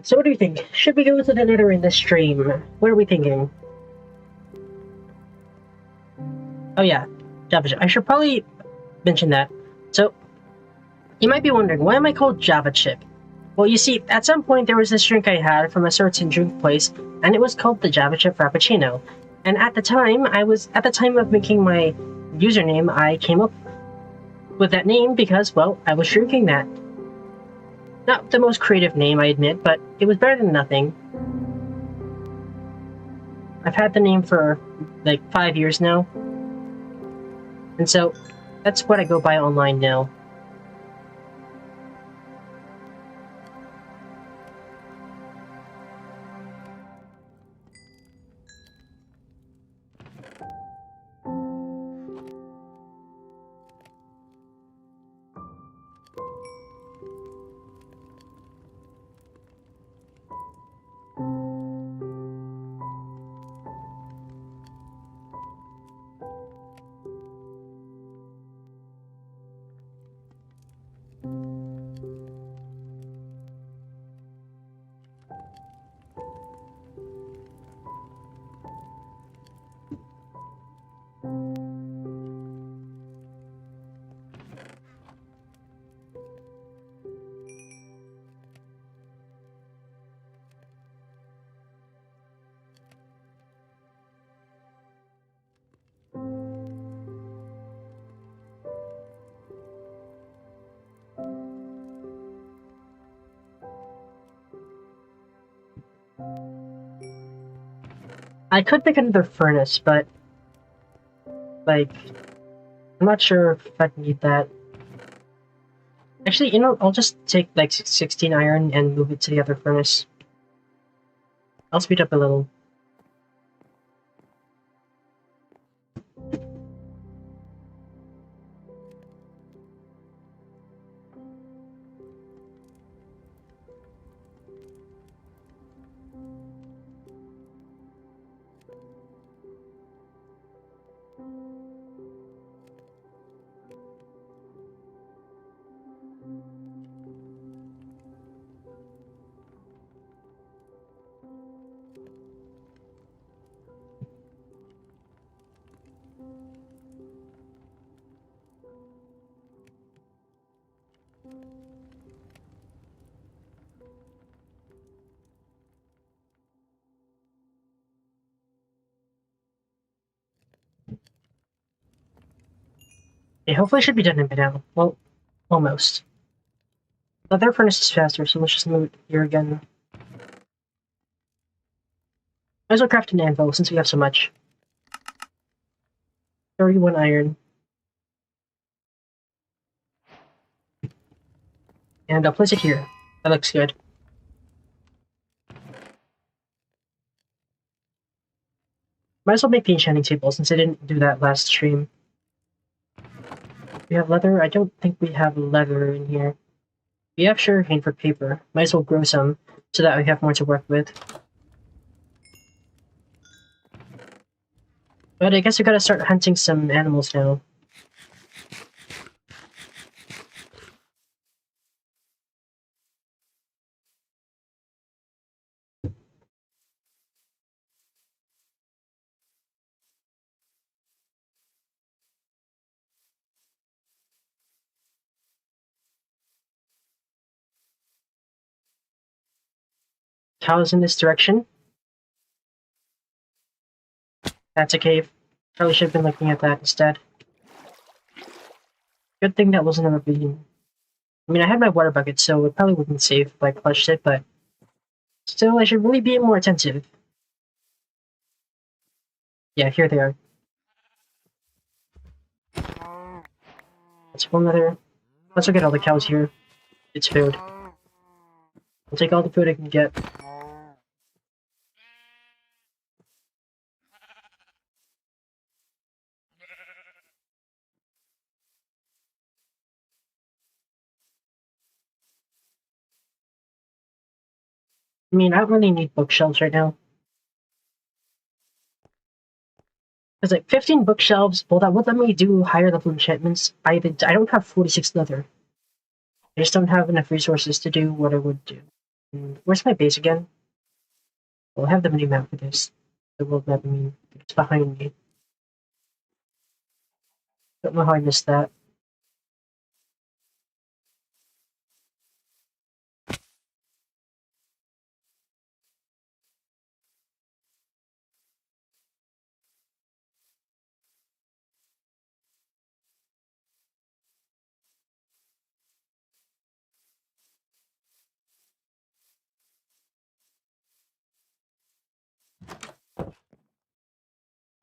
So what do you think? Should we go to the Nether in this stream? What are we thinking? Oh yeah, Java chip. I should probably mention that. So, you might be wondering, why am I called Java chip? Well, you see, at some point there was this drink I had from a certain drink place, and it was called the Java chip Frappuccino. And at the time of making my username, I came up with that name because, well, I was drinking that. Not the most creative name, I admit, but it was better than nothing. I've had the name for like 5 years now. And so, that's what I go by online now. I could make another furnace, but like, I'm not sure if I need that. Actually, I'll just take like 16 iron and move it to the other furnace. I'll speed up a little. Okay, hopefully I should be done in by now. Well, almost. The other furnace is faster, so let's just move it here again. Might as well craft an anvil since we have so much. 31 iron. And I'll place it here. That looks good. Might as well make the enchanting table since I didn't do that last stream. We have leather? I don't think we have leather in here. We have sugarcane for paper. Might as well grow some so that we have more to work with. But I guess we gotta start hunting some animals now. Cows in this direction. That's a cave. Probably should have been looking at that instead. Good thing that wasn't a ravine. I mean, I had my water bucket, so it probably would have been safe if I clutched it, but still, I should really be more attentive. Yeah, here they are. That's one other. Let's look at all the cows here. It's food. I'll take all the food I can get. I mean, I don't really need bookshelves right now. Because like 15 bookshelves, well, that would let me do higher level enchantments. I don't have 46 leather. I just don't have enough resources to do what I would do. Where's my base again? Well, I have the mini map for this. The world map, I mean, it's behind me. Don't know how I missed that.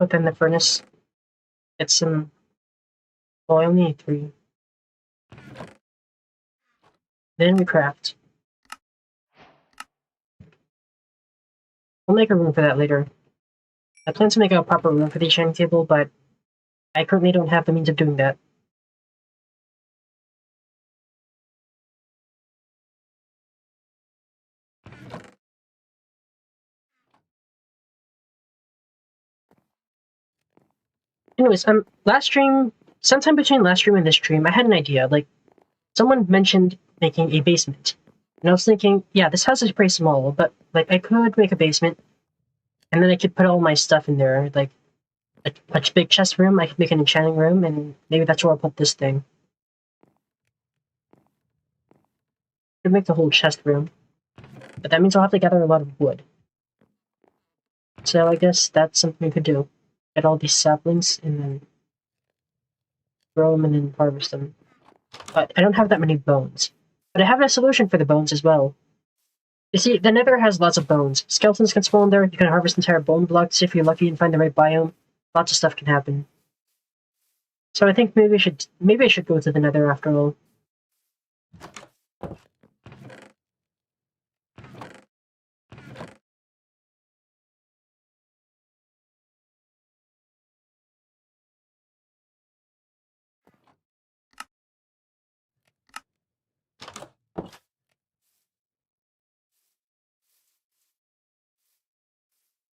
Put in the furnace. Get some. Well, I only need 3. Then we craft. We'll make a room for that later. I plan to make a proper room for the enchanting table, but I currently don't have the means of doing that. Anyways, last stream, sometime between last stream and this stream, I had an idea. Like, someone mentioned making a basement. And I was thinking, yeah, this house is pretty small, but, like, I could make a basement, and then I could put all my stuff in there, like, a big chest room, I could make an enchanting room, and maybe that's where I'll put this thing. I could make the whole chest room. But that means I'll have to gather a lot of wood. So I guess that's something we could do. Get all these saplings, and then grow them and then harvest them. But I don't have that many bones. But I have a solution for the bones as well. You see, the nether has lots of bones. Skeletons can spawn there, you can harvest entire bone blocks if you're lucky and find the right biome. Lots of stuff can happen. So I think maybe I should go to the nether after all.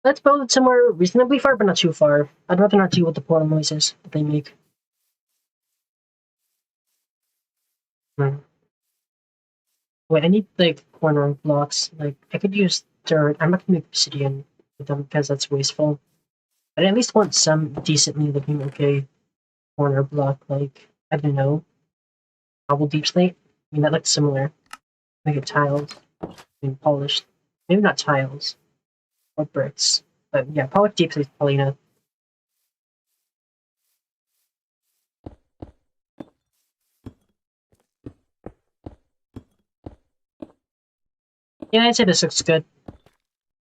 Let's build it somewhere reasonably far, but not too far. I'd rather not deal with the portal noises that they make. Wait, I need, like, corner blocks. Like, I could use dirt. I'm not gonna make obsidian with them because that's wasteful. But I at least want some decently looking okay corner block, like, I don't know, cobble deep slate. I mean, that looks similar. Make it tiled. I mean, polished. Maybe not tiles. Or bricks. But yeah, polished deep slate is probably enough. Yeah, I'd say this looks good.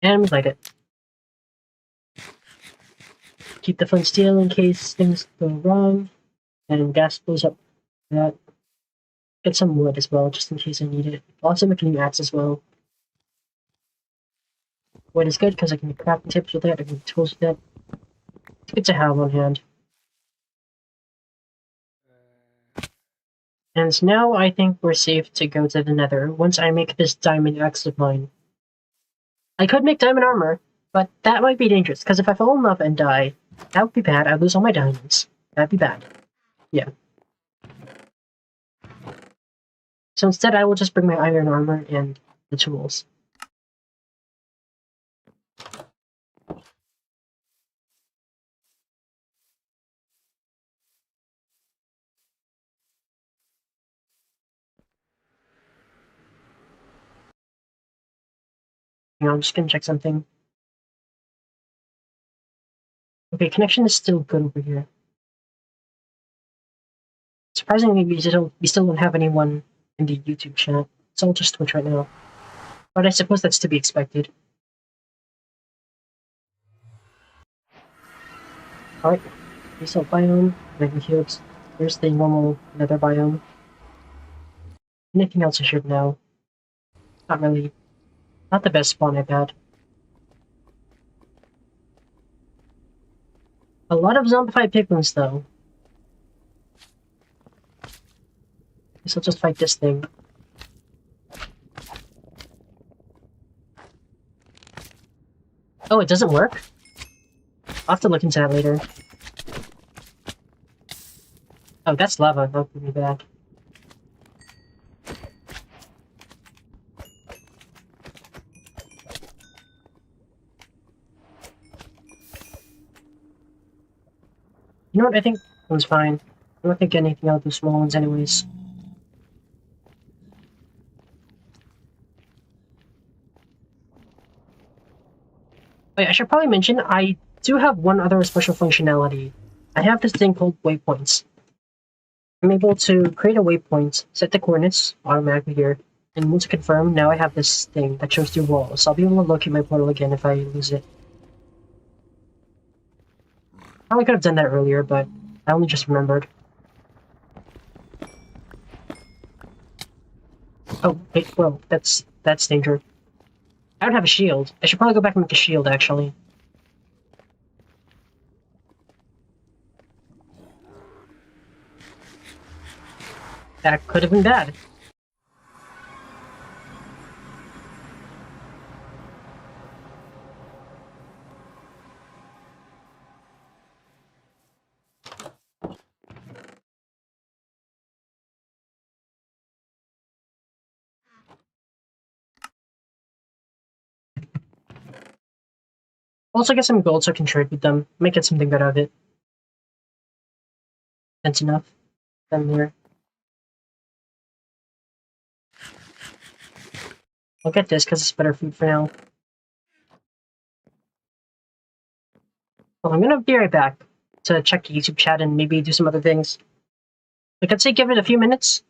And we like it. Keep the flint steel in case things go wrong. And gas blows up that. Get some wood as well, just in case I need it. I'll also make a new axe as well. Wood is good because I can make crafting tips with it, I can make tools with it. It's good to have on hand. And now I think we're safe to go to the nether once I make this diamond axe of mine. I could make diamond armor, but that might be dangerous, because if I fall in lava and die, that would be bad. I'd lose all my diamonds. That'd be bad. Yeah. So instead I will just bring my iron armor and the tools. Hang on, I'm just gonna check something. Okay, connection is still good over here. Surprisingly, we still don't have anyone in the YouTube chat. It's all just Twitch right now. But I suppose that's to be expected. Alright, result biome, making cubes. Here's the normal nether biome. Anything else I should know? Not really. Not the best spawn I've had. A lot of zombified piglins, though. Guess I'll just fight this thing. Oh, it doesn't work? I'll have to look into that later. Oh, that's lava. That would be bad. You know what? I think that one's fine. I don't think anything out of the small ones anyways. Wait, I should probably mention, I do have one other special functionality. I have this thing called waypoints. I'm able to create a waypoint, set the coordinates automatically here, and once confirmed, now I have this thing that shows the walls. So I'll be able to locate my portal again if I lose it. Probably could have done that earlier, but I only just remembered. Oh, wait, whoa, that's danger. I don't have a shield. I should probably go back and make a shield, actually. That could have been bad. Also get some gold so I can trade with them. Might get something good out of it. That's enough. Then there. I'll get this because it's better food for now. Well, I'm gonna be right back to check the YouTube chat and maybe do some other things. Like, I'd say give it a few minutes.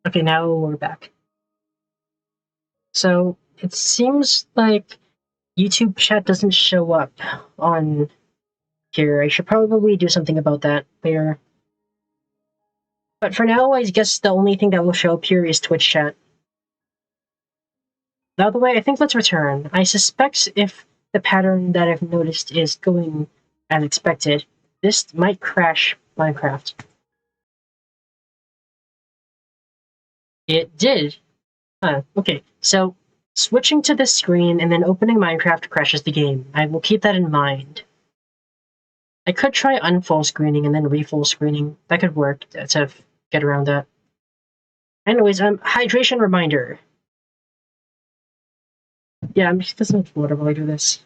Okay, now we're back. So, it seems like YouTube chat doesn't show up on here. I should probably do something about that later. But for now, I guess the only thing that will show up here is Twitch chat. By the way, I think let's return. I suspect if the pattern that I've noticed is going as expected, this might crash Minecraft. It did. Okay, so switching to this screen and then opening Minecraft crashes the game. I will keep that in mind. I could try unfull screening and then refull screening. That could work to get around that. Anyways, hydration reminder. Yeah, I'm just getting some water while I do this.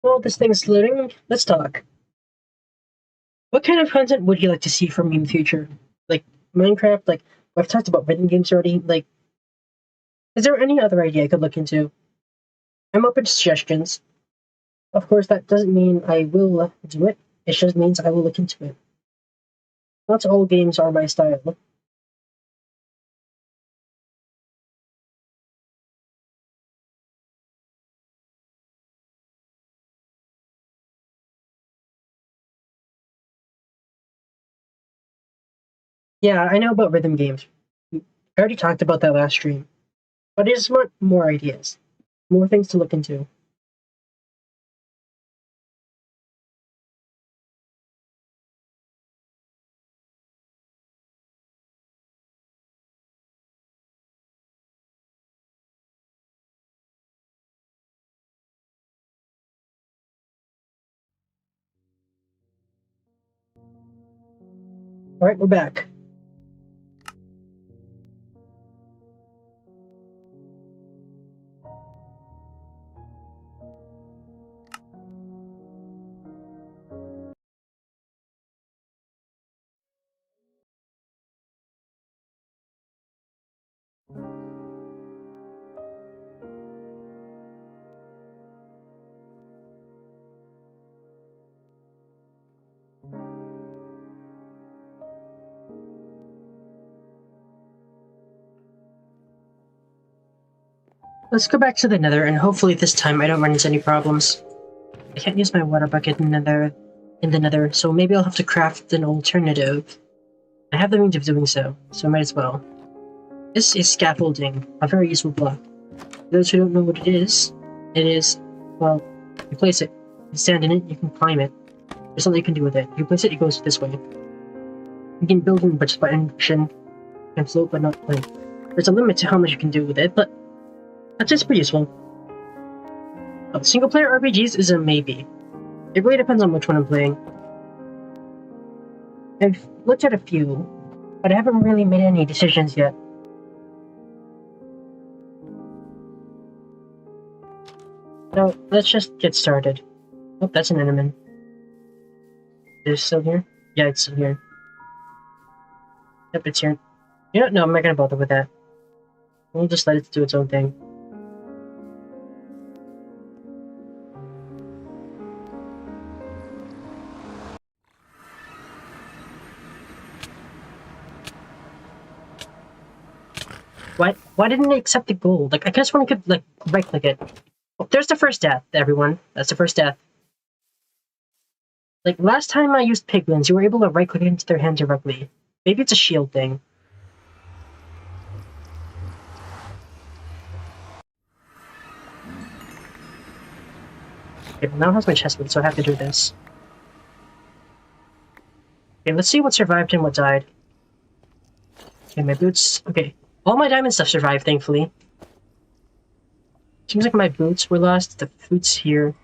Well, this thing's loading. Let's talk. What kind of content would you like to see from me in the future? Like Minecraft, like I've talked about rhythm games already. Like, is there any other idea I could look into? I'm open to suggestions. Of course, that doesn't mean I will do it. It just means I will look into it. Not all games are my style. Yeah, I know about rhythm games. I already talked about that last stream. But I just want more ideas, more things to look into. Alright, we're back. Let's go back to the nether, and hopefully this time I don't run into any problems. I can't use my water bucket in the nether, so maybe I'll have to craft an alternative. I have the means of doing so, so I might as well. This is scaffolding, a very useful block. For those who don't know what it is, well, you place it, you stand in it, you can climb it. There's something you can do with it. You place it, it goes this way. You can build in just by animation and float, but not like. There's a limit to how much you can do with it, but that's just pretty useful. Single player RPGs is a maybe. It really depends on which one I'm playing. I've looked at a few, but I haven't really made any decisions yet. So let's just get started. Oh, that's an enderman. Is it still here? Yeah, it's still here. Yep, it's here. You know, no, I'm not gonna bother with that. We'll just let it do its own thing. Why didn't it accept the gold? Like, I guess one could, like, right-click it. Oh, there's the first death, everyone. That's the first death. Like, last time I used piglins, you were able to right-click into their hand directly. Maybe it's a shield thing. Okay, well, now it has my chestplate, so I have to do this. Okay, let's see what survived and what died. Okay, my boots. Okay, all my diamond stuff survived, thankfully. Seems like my boots were lost. The food's here.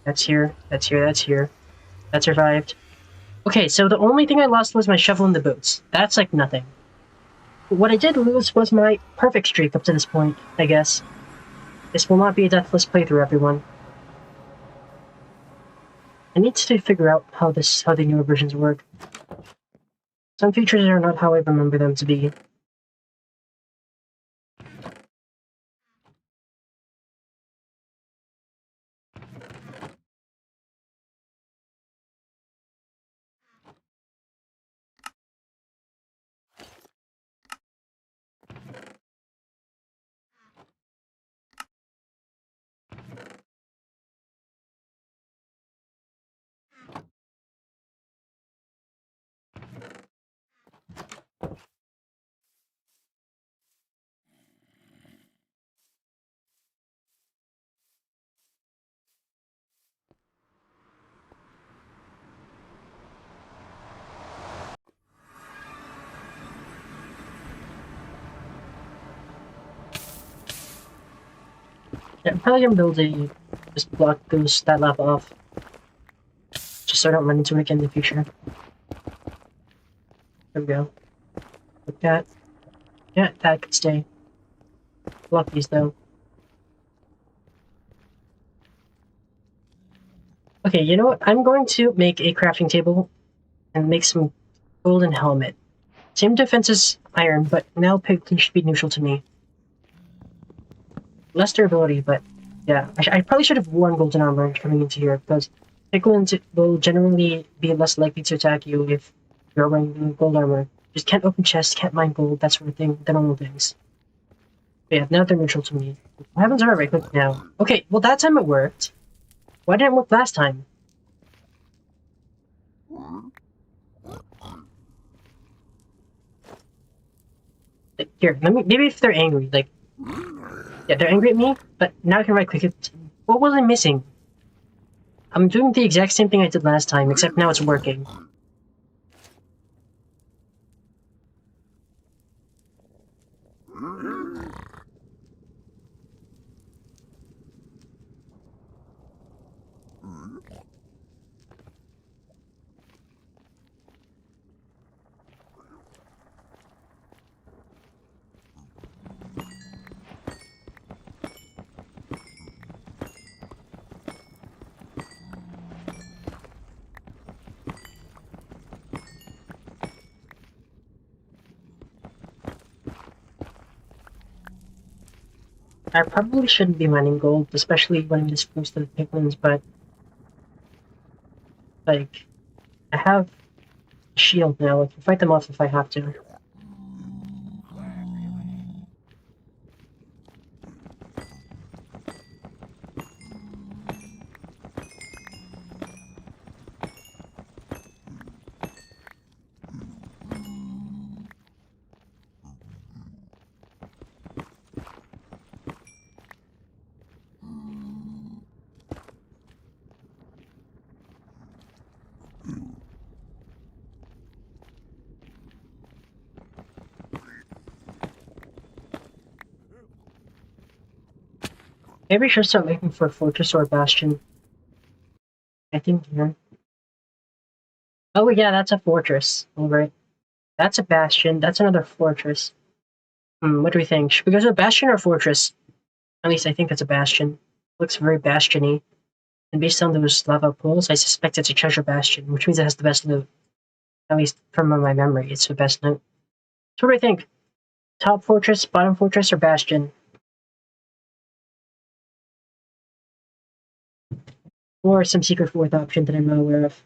That's here. That's here. That's here. That survived. Okay, so the only thing I lost was my shovel and the boots. That's like nothing. But what I did lose was my perfect streak up to this point, I guess. This will not be a deathless playthrough, everyone. I need to figure out how the newer versions work. Some features are not how I remember them to be. Yeah, I'm probably gonna build a just block that lava off. Just so I don't run into it again in the future. There we go. Like that. Yeah, that could stay. Block these though. Okay, you know what? I'm going to make a crafting table and make some golden helmet. Same defense as iron, but now piglin should be neutral to me. Less durability, but yeah. I probably should have worn golden armor coming into here, because piglins will generally be less likely to attack you if you're wearing gold armor. Just can't open chests, can't mine gold, that sort of thing, the normal things. But yeah, now they're neutral to me. What happens if I right click now? Okay, well that time it worked. Why didn't it work last time? Like, here, maybe if they're angry, like, yeah, they're angry at me, but now I can right click it. What was I missing? I'm doing the exact same thing I did last time, except now it's working. I probably shouldn't be mining gold, especially when I'm this close to the piglins, but like, I have a shield now, I can fight them off if I have to. Maybe I should start looking for a fortress or a bastion. I think here. Oh yeah, that's a fortress. Alright. That's a bastion, that's another fortress. What do we think? Should we go to a bastion or a fortress? At least I think it's a bastion. Looks very bastion-y. And based on those lava pools, I suspect it's a treasure bastion, which means it has the best loot. At least from my memory, it's the best loot. So what do I think? Top fortress, bottom fortress, or bastion? Or some secret fourth option that I'm not aware of.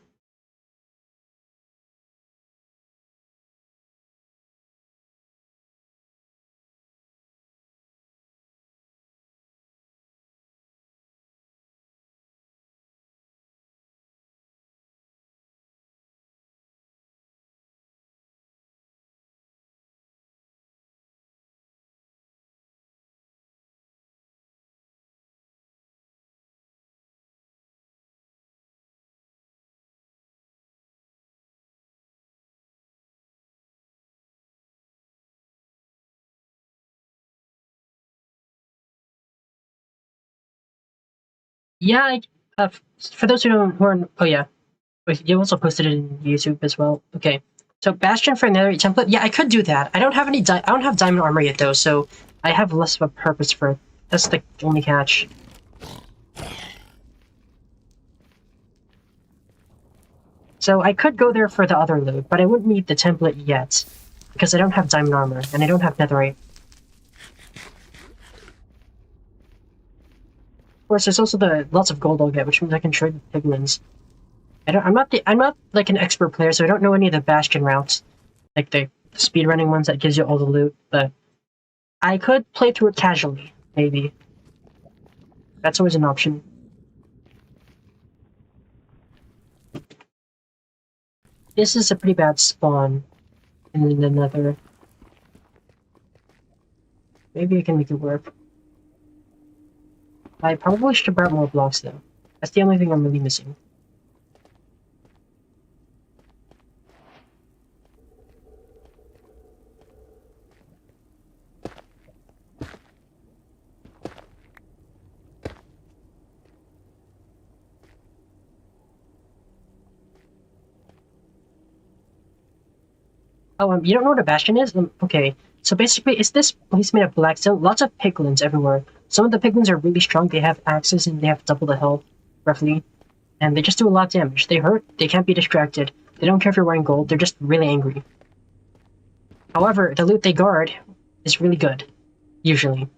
Yeah, for those who are, oh yeah, you also posted it in YouTube as well. Okay, so Bastion for another template. Yeah, I could do that. I don't have any. I don't have diamond armor yet though, so I have less of a purpose for it. That's the only catch. So I could go there for the other loot, but I wouldn't need the template yet because I don't have diamond armor and I don't have netherite. Of course, there's also the lots of gold I'll get, which means I can trade with piglins. I'm not like an expert player, so I don't know any of the bastion routes, like the speedrunning ones that gives you all the loot. But I could play through it casually, maybe. That's always an option. This is a pretty bad spawn in the nether. Maybe I can make it work. I probably should have brought more blocks though. That's the only thing I'm really missing. Oh, you don't know what a bastion is? Okay. So basically, it's this place made of black stone. Lots of piglins everywhere. Some of the piglins are really strong. They have axes and they have double the health, roughly. And they just do a lot of damage. They hurt. They can't be distracted. They don't care if you're wearing gold. They're just really angry. However, the loot they guard is really good. Usually.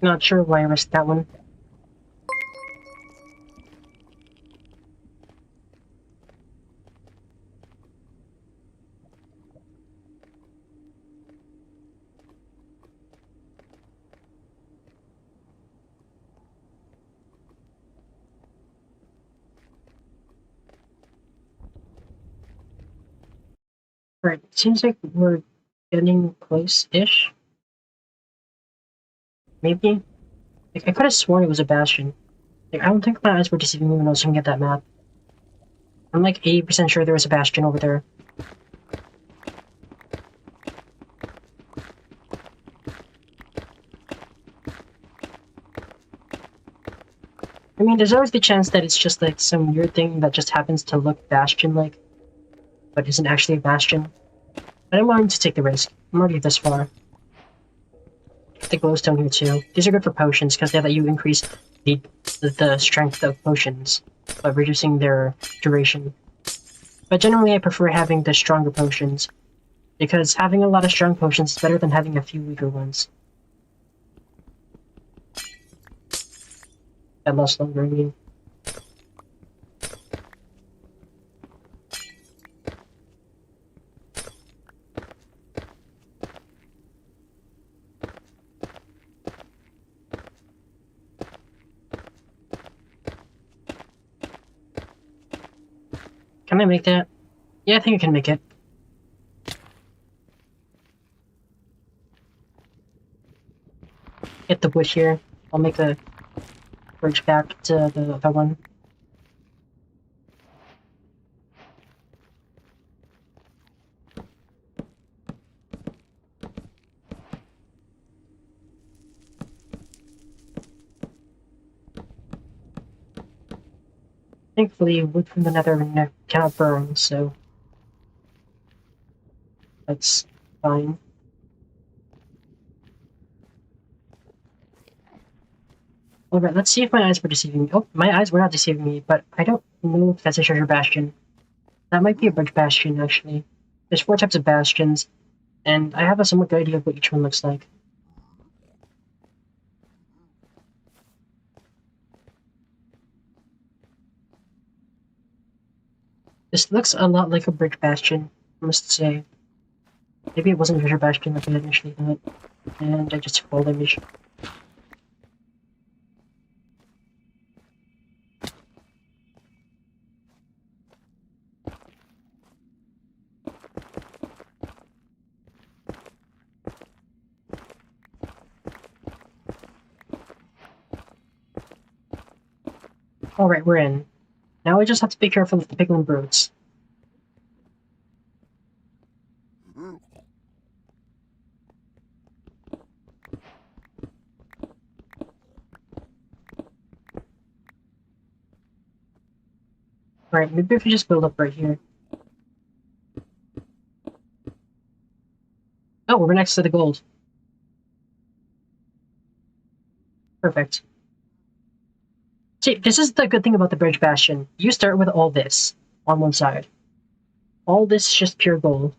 Not sure why I risked that one. Alright, seems like we're getting close-ish. Maybe? Like, I could have sworn it was a bastion. Like, I don't think my eyes were deceiving me when I was looking at that map. I'm like 80% sure there was a bastion over there. I mean, there's always the chance that it's just like some weird thing that just happens to look bastion-like, but isn't actually a bastion. But I'm willing to take the risk. I'm already this far. The glowstone here too. These are good for potions because they let you increase the strength of potions by reducing their duration. But generally I prefer having the stronger potions, because having a lot of strong potions is better than having a few weaker ones. That lasts longer, I mean. Can I make that? Yeah, I think I can make it. Get the wood here. I'll make a bridge back to the other one. Thankfully, wood from the nether cannot burn, so that's fine. Alright, let's see if my eyes were deceiving me. Oh, my eyes were not deceiving me, but I don't know if that's a treasure bastion. That might be a bridge bastion, actually. There's 4 types of bastions, and I have a somewhat good idea of what each one looks like. This looks a lot like a bridge bastion, I must say. Maybe it wasn't a treasure bastion like I initially thought, and I just took all damage. Alright, we're in. Now we just have to be careful of the piglin brutes. Alright, maybe if we just build up right here. Oh, we're next to the gold. Perfect. See, this is the good thing about the bridge bastion. You start with all this on one side. All this is just pure gold.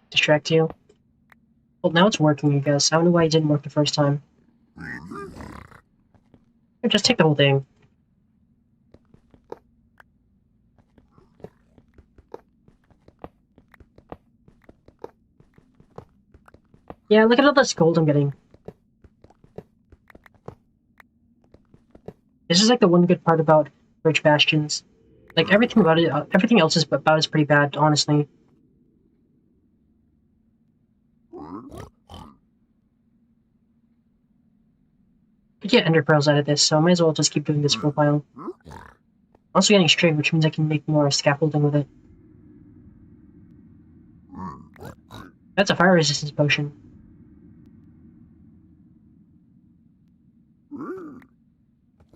Distract you. Well, now it's working, I guess. I don't know why it didn't work the first time. Here, just take the whole thing. Yeah, look at all this gold I'm getting. This is like the one good part about Rich Bastions. Like everything about it, everything else is about is pretty bad, honestly. Could get ender pearls out of this, so I might as well just keep doing this for a while. Also getting string, which means I can make more scaffolding with it. That's a fire resistance potion.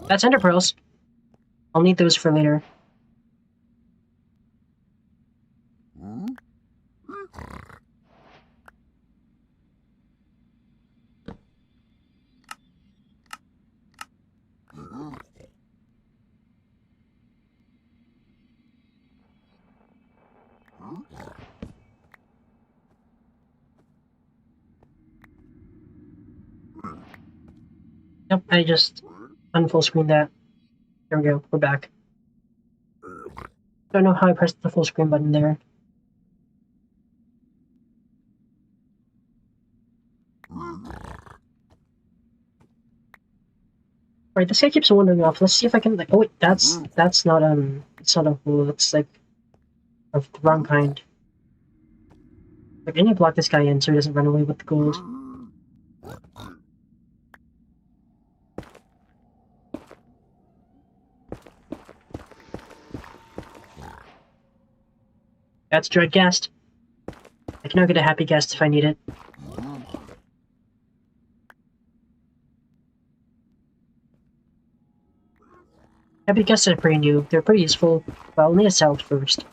That's ender pearls. I'll need those for later. Yep, I just unfull screen that. There we go, we're back. Don't know how I pressed the full screen button there. Right, this guy keeps wandering off. Let's see if I can like. Oh wait, that's not it's not a hole. It's like of the wrong kind. Like I need to block this guy in so he doesn't run away with the gold. That's Dread Ghast. I can now get a Happy Ghast if I need it. Happy Ghasts are pretty new. They're pretty useful, but I'll need a saddle first.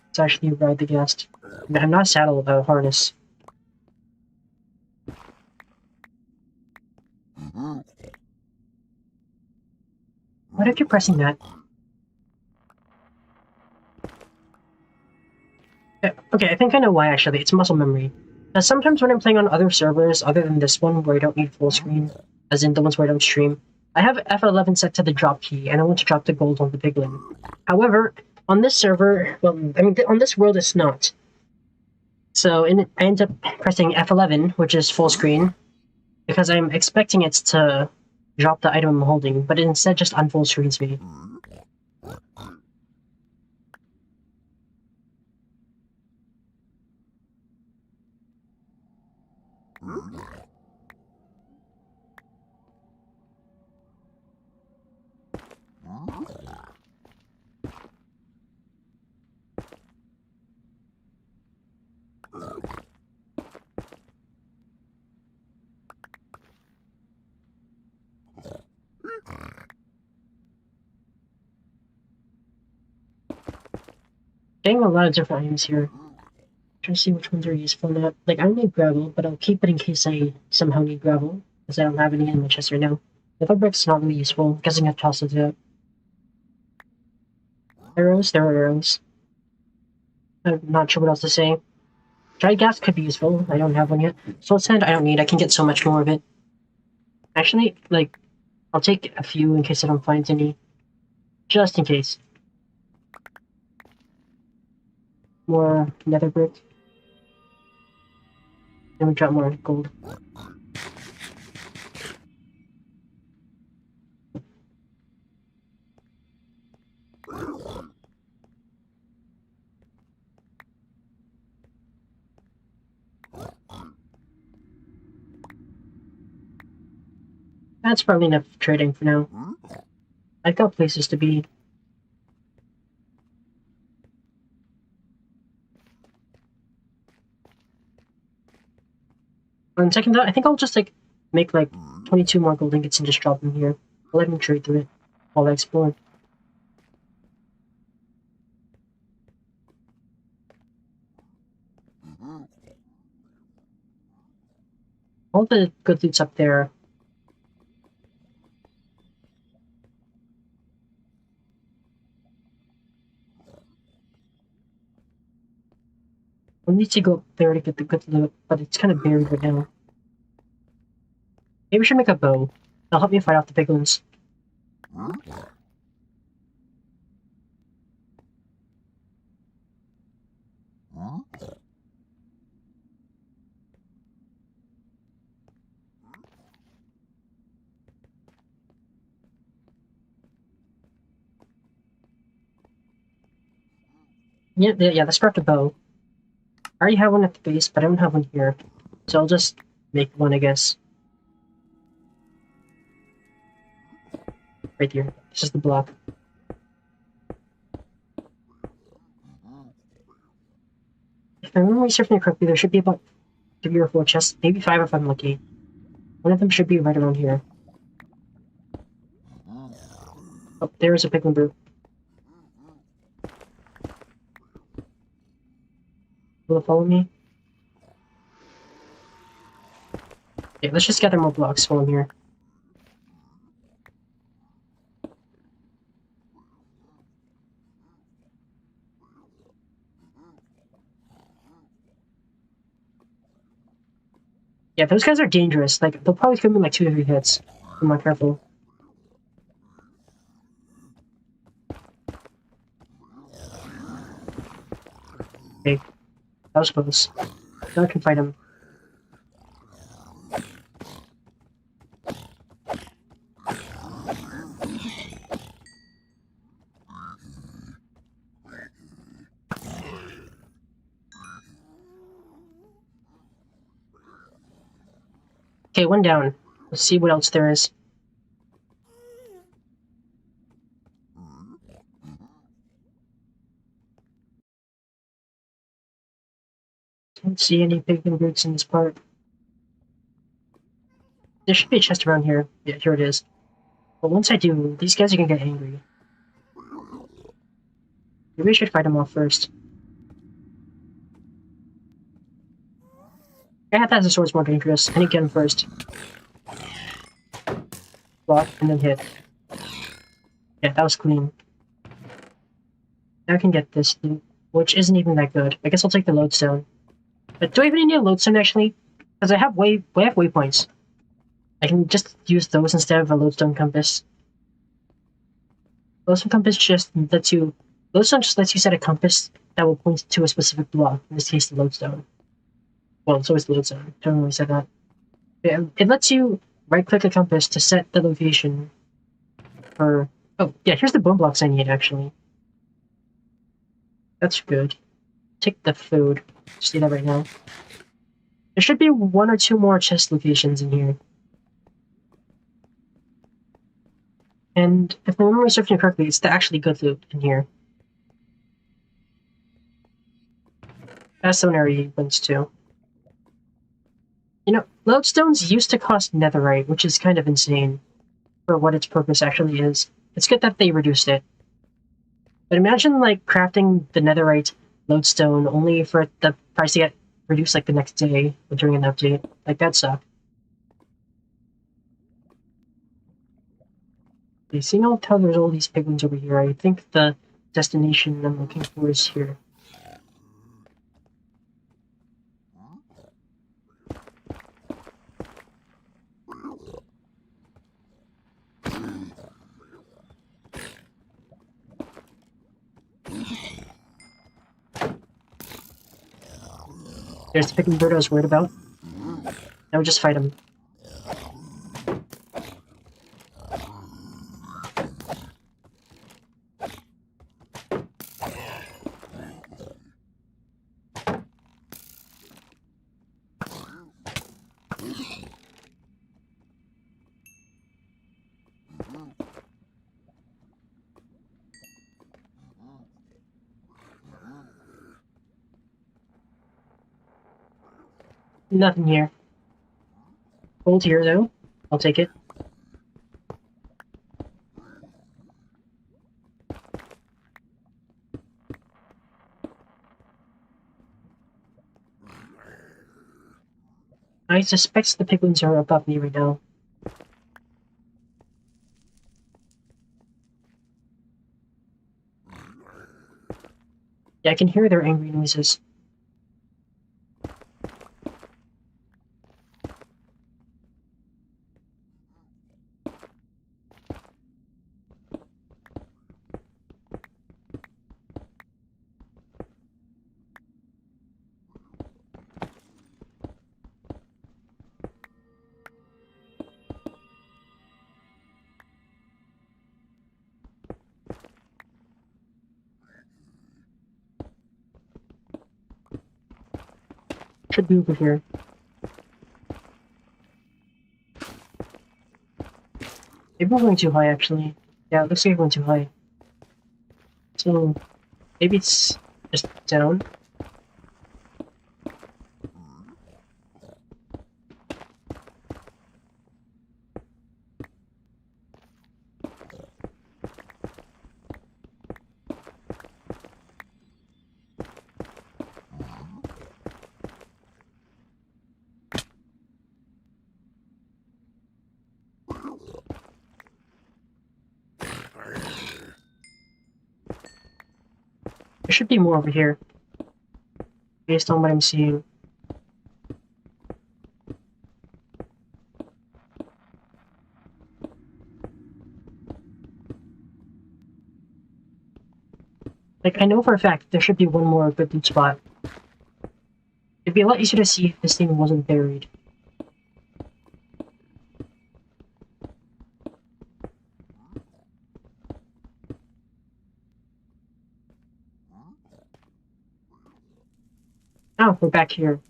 Let's actually ride the Ghast. I'm not saddle about a harness. Why do I keep pressing that? Okay, I think I know why actually. It's muscle memory. Because sometimes when I'm playing on other servers, other than this one where I don't need full screen, as in the ones where I don't stream, I have F11 set to the drop key, and I want to drop the gold on the piglin. However, on this server, well, I mean, on this world it's not. So I end up pressing F11, which is full screen, because I'm expecting it to drop the item I'm holding, but it instead just unfull screens me. Getting a lot of different items here. Trying to see which ones are useful or not. Like, I don't need gravel, but I'll keep it in case I somehow need gravel, because I don't have any in my chest right now. Nether brick's not really useful. I'm guessing I have to toss it to arrows. There are arrows. I'm not sure what else to say. Dried gas could be useful. I don't have one yet. Soul sand I don't need. I can get so much more of it. Actually, like, I'll take a few in case I don't find any. Just in case. More nether brick. Then we drop more gold. That's probably enough trading for now. I've got places to be. On second thought, I think I'll just like make like 22 more gold ingots and just drop them here. I'll let him trade through it while I explore. All the good loot's up there. I'll need to go up there to get the good loot, but it's kind of buried right now. Maybe we should make a bow. That'll help me fight off the big ones. Yeah, let's craft a bow. I already have one at the base, but I don't have one here. So I'll just make one, I guess. Right here. This is the block. If my memory serves me correctly, there should be about 3 or 4 chests, maybe 5 if I'm lucky. One of them should be right around here. Oh, there's a piglin brute. Will it follow me? Okay, let's just gather more blocks while I'm here. Yeah, those guys are dangerous. Like, they'll probably kill me in like 2 or 3 hits. If I'm not careful. Okay, that was close. Now I can fight him. Okay, one down. Let's see what else there is. Can't see any piglin brutes in this part. There should be a chest around here. Yeah, here it is. But once I do, these guys are gonna get angry. Maybe I should fight them off first. I have that as a sword's more dangerous. I need to get him first. Block, and then hit. Yeah, that was clean. Now I can get this loot, which isn't even that good. I guess I'll take the lodestone. But do I even need a lodestone, actually? Because I have waypoints. I can just use those instead of a lodestone compass. Lodestone compass just lets you... Lodestone just lets you set a compass that will point to a specific block. In this case, the lodestone. Well, it's always the lodestone. Don't really say that. It lets you right-click a compass to set the location for... Oh, yeah, here's the bone blocks I need, actually. That's good. Take the food. Just do that right now. There should be 1 or 2 more chest locations in here. And if my memory serves me correctly, it's the actually good loot in here. That's the one area went to. You know, lodestones used to cost netherite, which is kind of insane for what its purpose actually is. It's good that they reduced it. But imagine, like, crafting the netherite lodestone only for the price to get reduced, like, the next day or during an update. Like, that'd suck. Okay, seeing how there's all these piglins over here, I think the destination I'm looking for is here. There's the piglin bird I was worried about. Now we just fight him. Nothing here. Gold here, though. I'll take it. I suspect the piglins are above me right now. Yeah, I can hear their angry noises. Should be over here. Maybe we're going too high, actually. Yeah, it looks like we're going too high. So, maybe it's just down. There should be more over here, based on what I'm seeing. Like, I know for a fact there should be one more good loot spot. It'd be a lot easier to see if this thing wasn't buried. Oh, we're back here.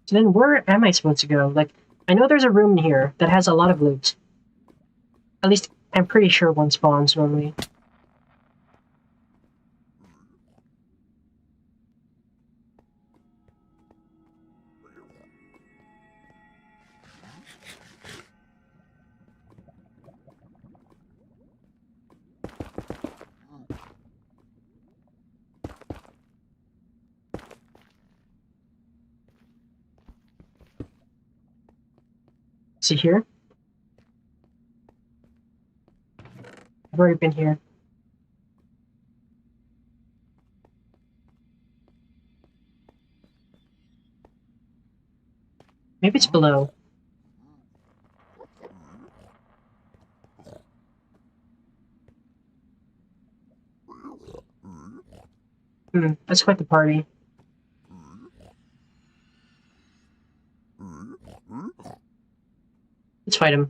So then where am I supposed to go? Like, I know there's a room in here that has a lot of loot. At least, I'm pretty sure one spawns normally. See here? I've already been here. Maybe it's below. That's quite the party. Let's fight him.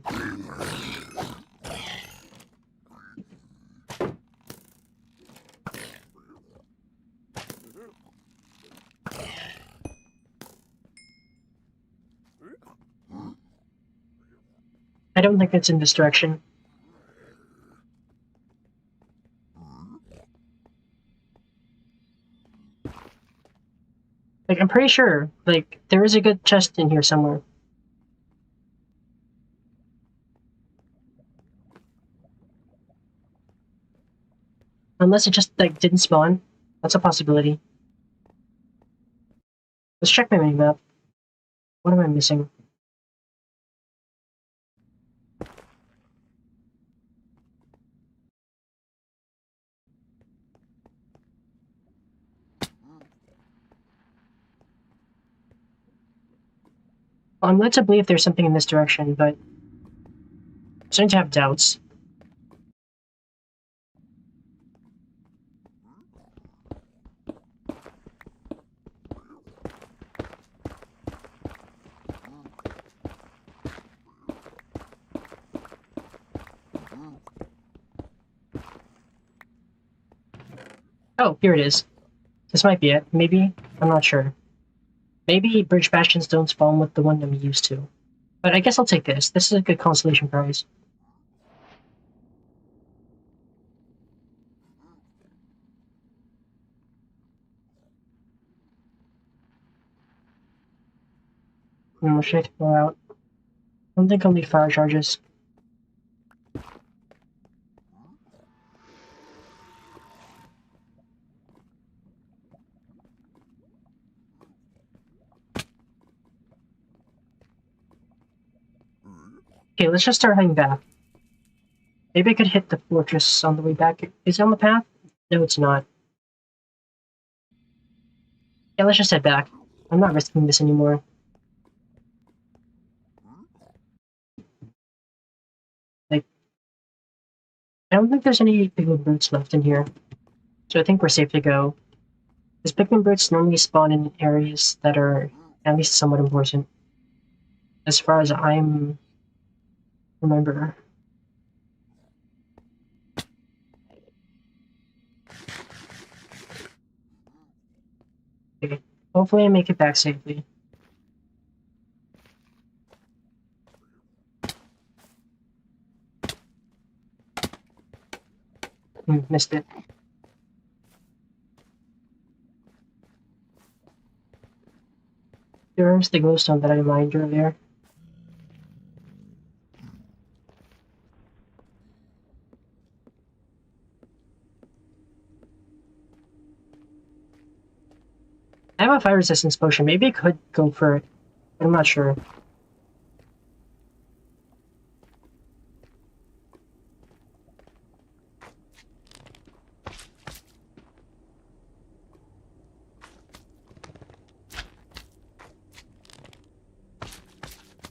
I don't think it's in this direction. Like, I'm pretty sure, like, there is a good chest in here somewhere. Unless it just, like, didn't spawn. That's a possibility. Let's check my minimap. What am I missing? Well, I'm led to believe there's something in this direction, but I'm starting to have doubts. Oh, here it is. This might be it. Maybe? I'm not sure. Maybe bridge bastions don't spawn with the one I'm used to. But I guess I'll take this. This is a good consolation prize. Should I throw out? I don't think I'll need fire charges. Okay, let's just start heading back. Maybe I could hit the fortress on the way back. Is it on the path? No, it's not. Yeah, let's just head back. I'm not risking this anymore. Like, I don't think there's any pigman brutes left in here. So I think we're safe to go. Because pigman brutes normally spawn in areas that are at least somewhat important. As far as I'm remember. Okay. Hopefully I make it back safely. Missed it. There's the glowstone that I mined earlier. I have a fire resistance potion. Maybe I could go for it. But I'm not sure.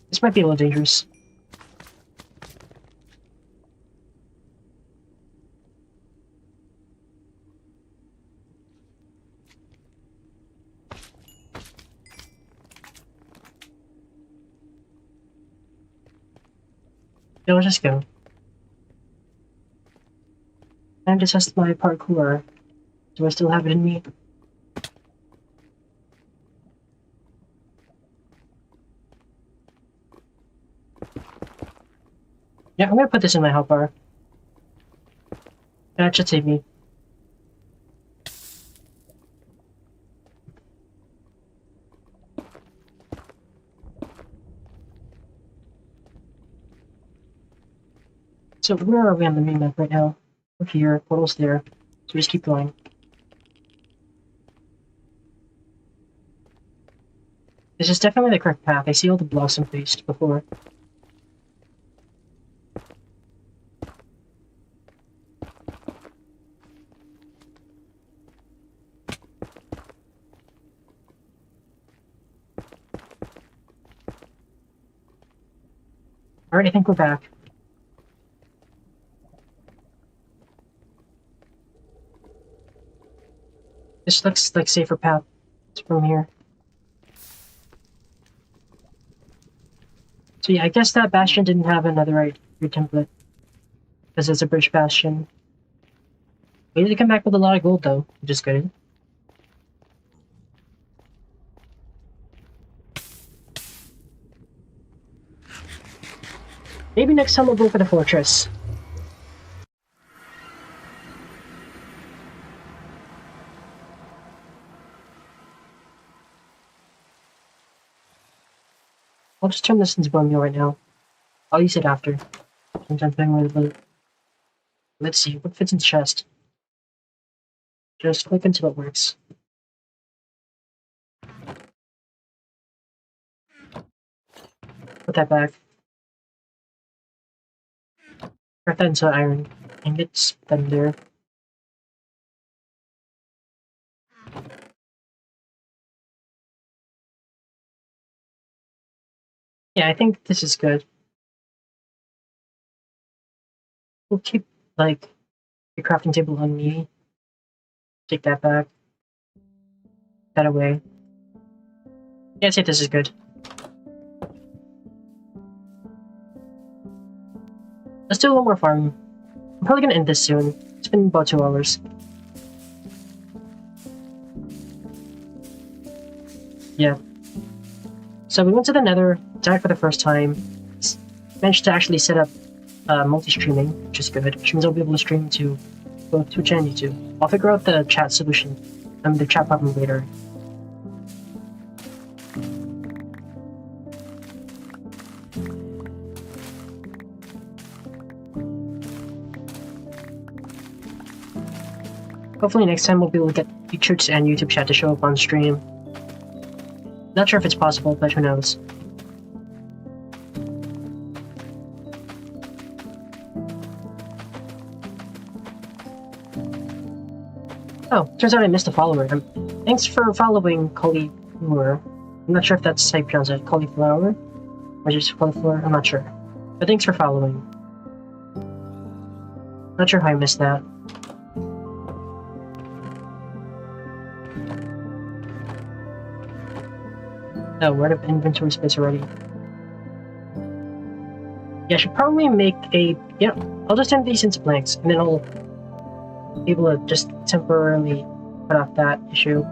This might be a little dangerous. Yeah, let's just go. And just test my parkour. Do I still have it in me? Yeah, I'm gonna put this in my health bar. That should save me. So where are we on the main map right now? We're here, portal's there. So we just keep going. This is definitely the correct path. I see all the blocks in place before. Alright, I think we're back. This looks like safer path from here. So yeah, I guess that bastion didn't have another right template. Because it's a bridge bastion. We need to come back with a lot of gold though, which is good. Maybe next time we'll go for the fortress. I'll just turn this into bone meal right now. I'll use it after. Since I'm playing with it. Let's see, what fits in the chest? Just click until it works. Put that back. Craft that into iron. Ingots, then there. Yeah, I think this is good. We'll keep, like, the crafting table on me. Take that back. That away. Yeah, I'd say this is good. Let's do a little more farming. I'm probably gonna end this soon. It's been about 2 hours. Yeah. So we went to the Nether, died for the first time. Managed to actually set up multi-streaming, which is good, which means I'll be able to stream to both Twitch and YouTube. I'll figure out the chat solution, the chat problem later. Hopefully next time we'll be able to get Twitch and YouTube chat to show up on stream. Not sure if it's possible, but who knows. Oh, turns out I missed a follower. Thanks for following Cauliflower. I'm not sure if that's how you pronounce it. Cauliflower? Or just cauliflower? I'm not sure. But thanks for following. Not sure how I missed that. Oh, we're out of inventory space already. Yeah, I should probably make a... Yeah, I'll just turn these into blanks, and then I'll be able to just temporarily cut off that issue.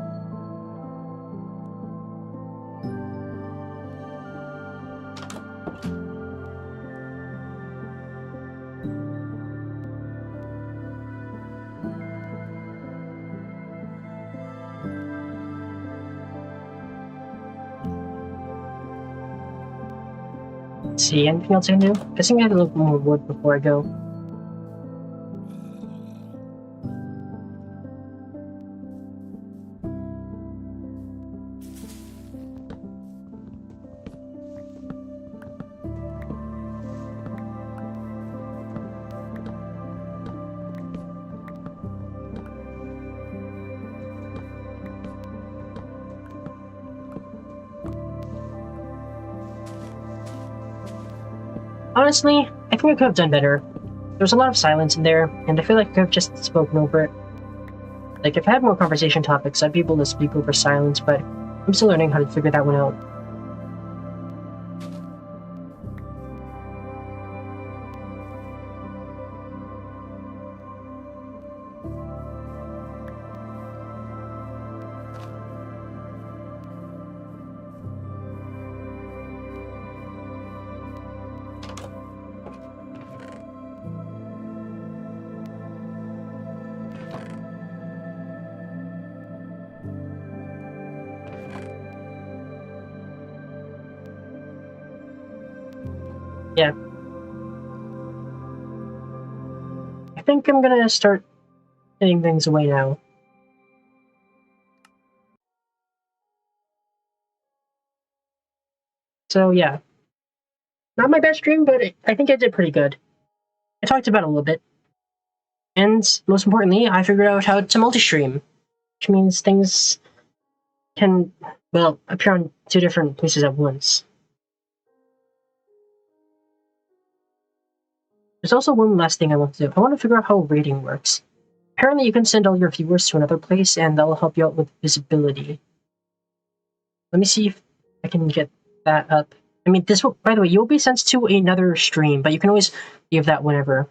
Let's see, anything else I can do? Guessing I had a little more wood before I go. Honestly, I think I could have done better. There was a lot of silence in there, and I feel like I could have just spoken over it. Like, if I had more conversation topics, I'd be able to speak over silence, but I'm still learning how to figure that one out. Yeah. I think I'm gonna start getting things away now. So yeah. Not my best stream, but I think I did pretty good. I talked about it a little bit. And most importantly, I figured out how to multi-stream, which means things can, well, appear on 2 different places at once. There's also one last thing I want to do. I want to figure out how rating works. Apparently you can send all your viewers to another place and that'll help you out with visibility. Let me see if I can get that up. I mean, this will, by the way, you'll be sent to another stream, but you can always leave that whenever.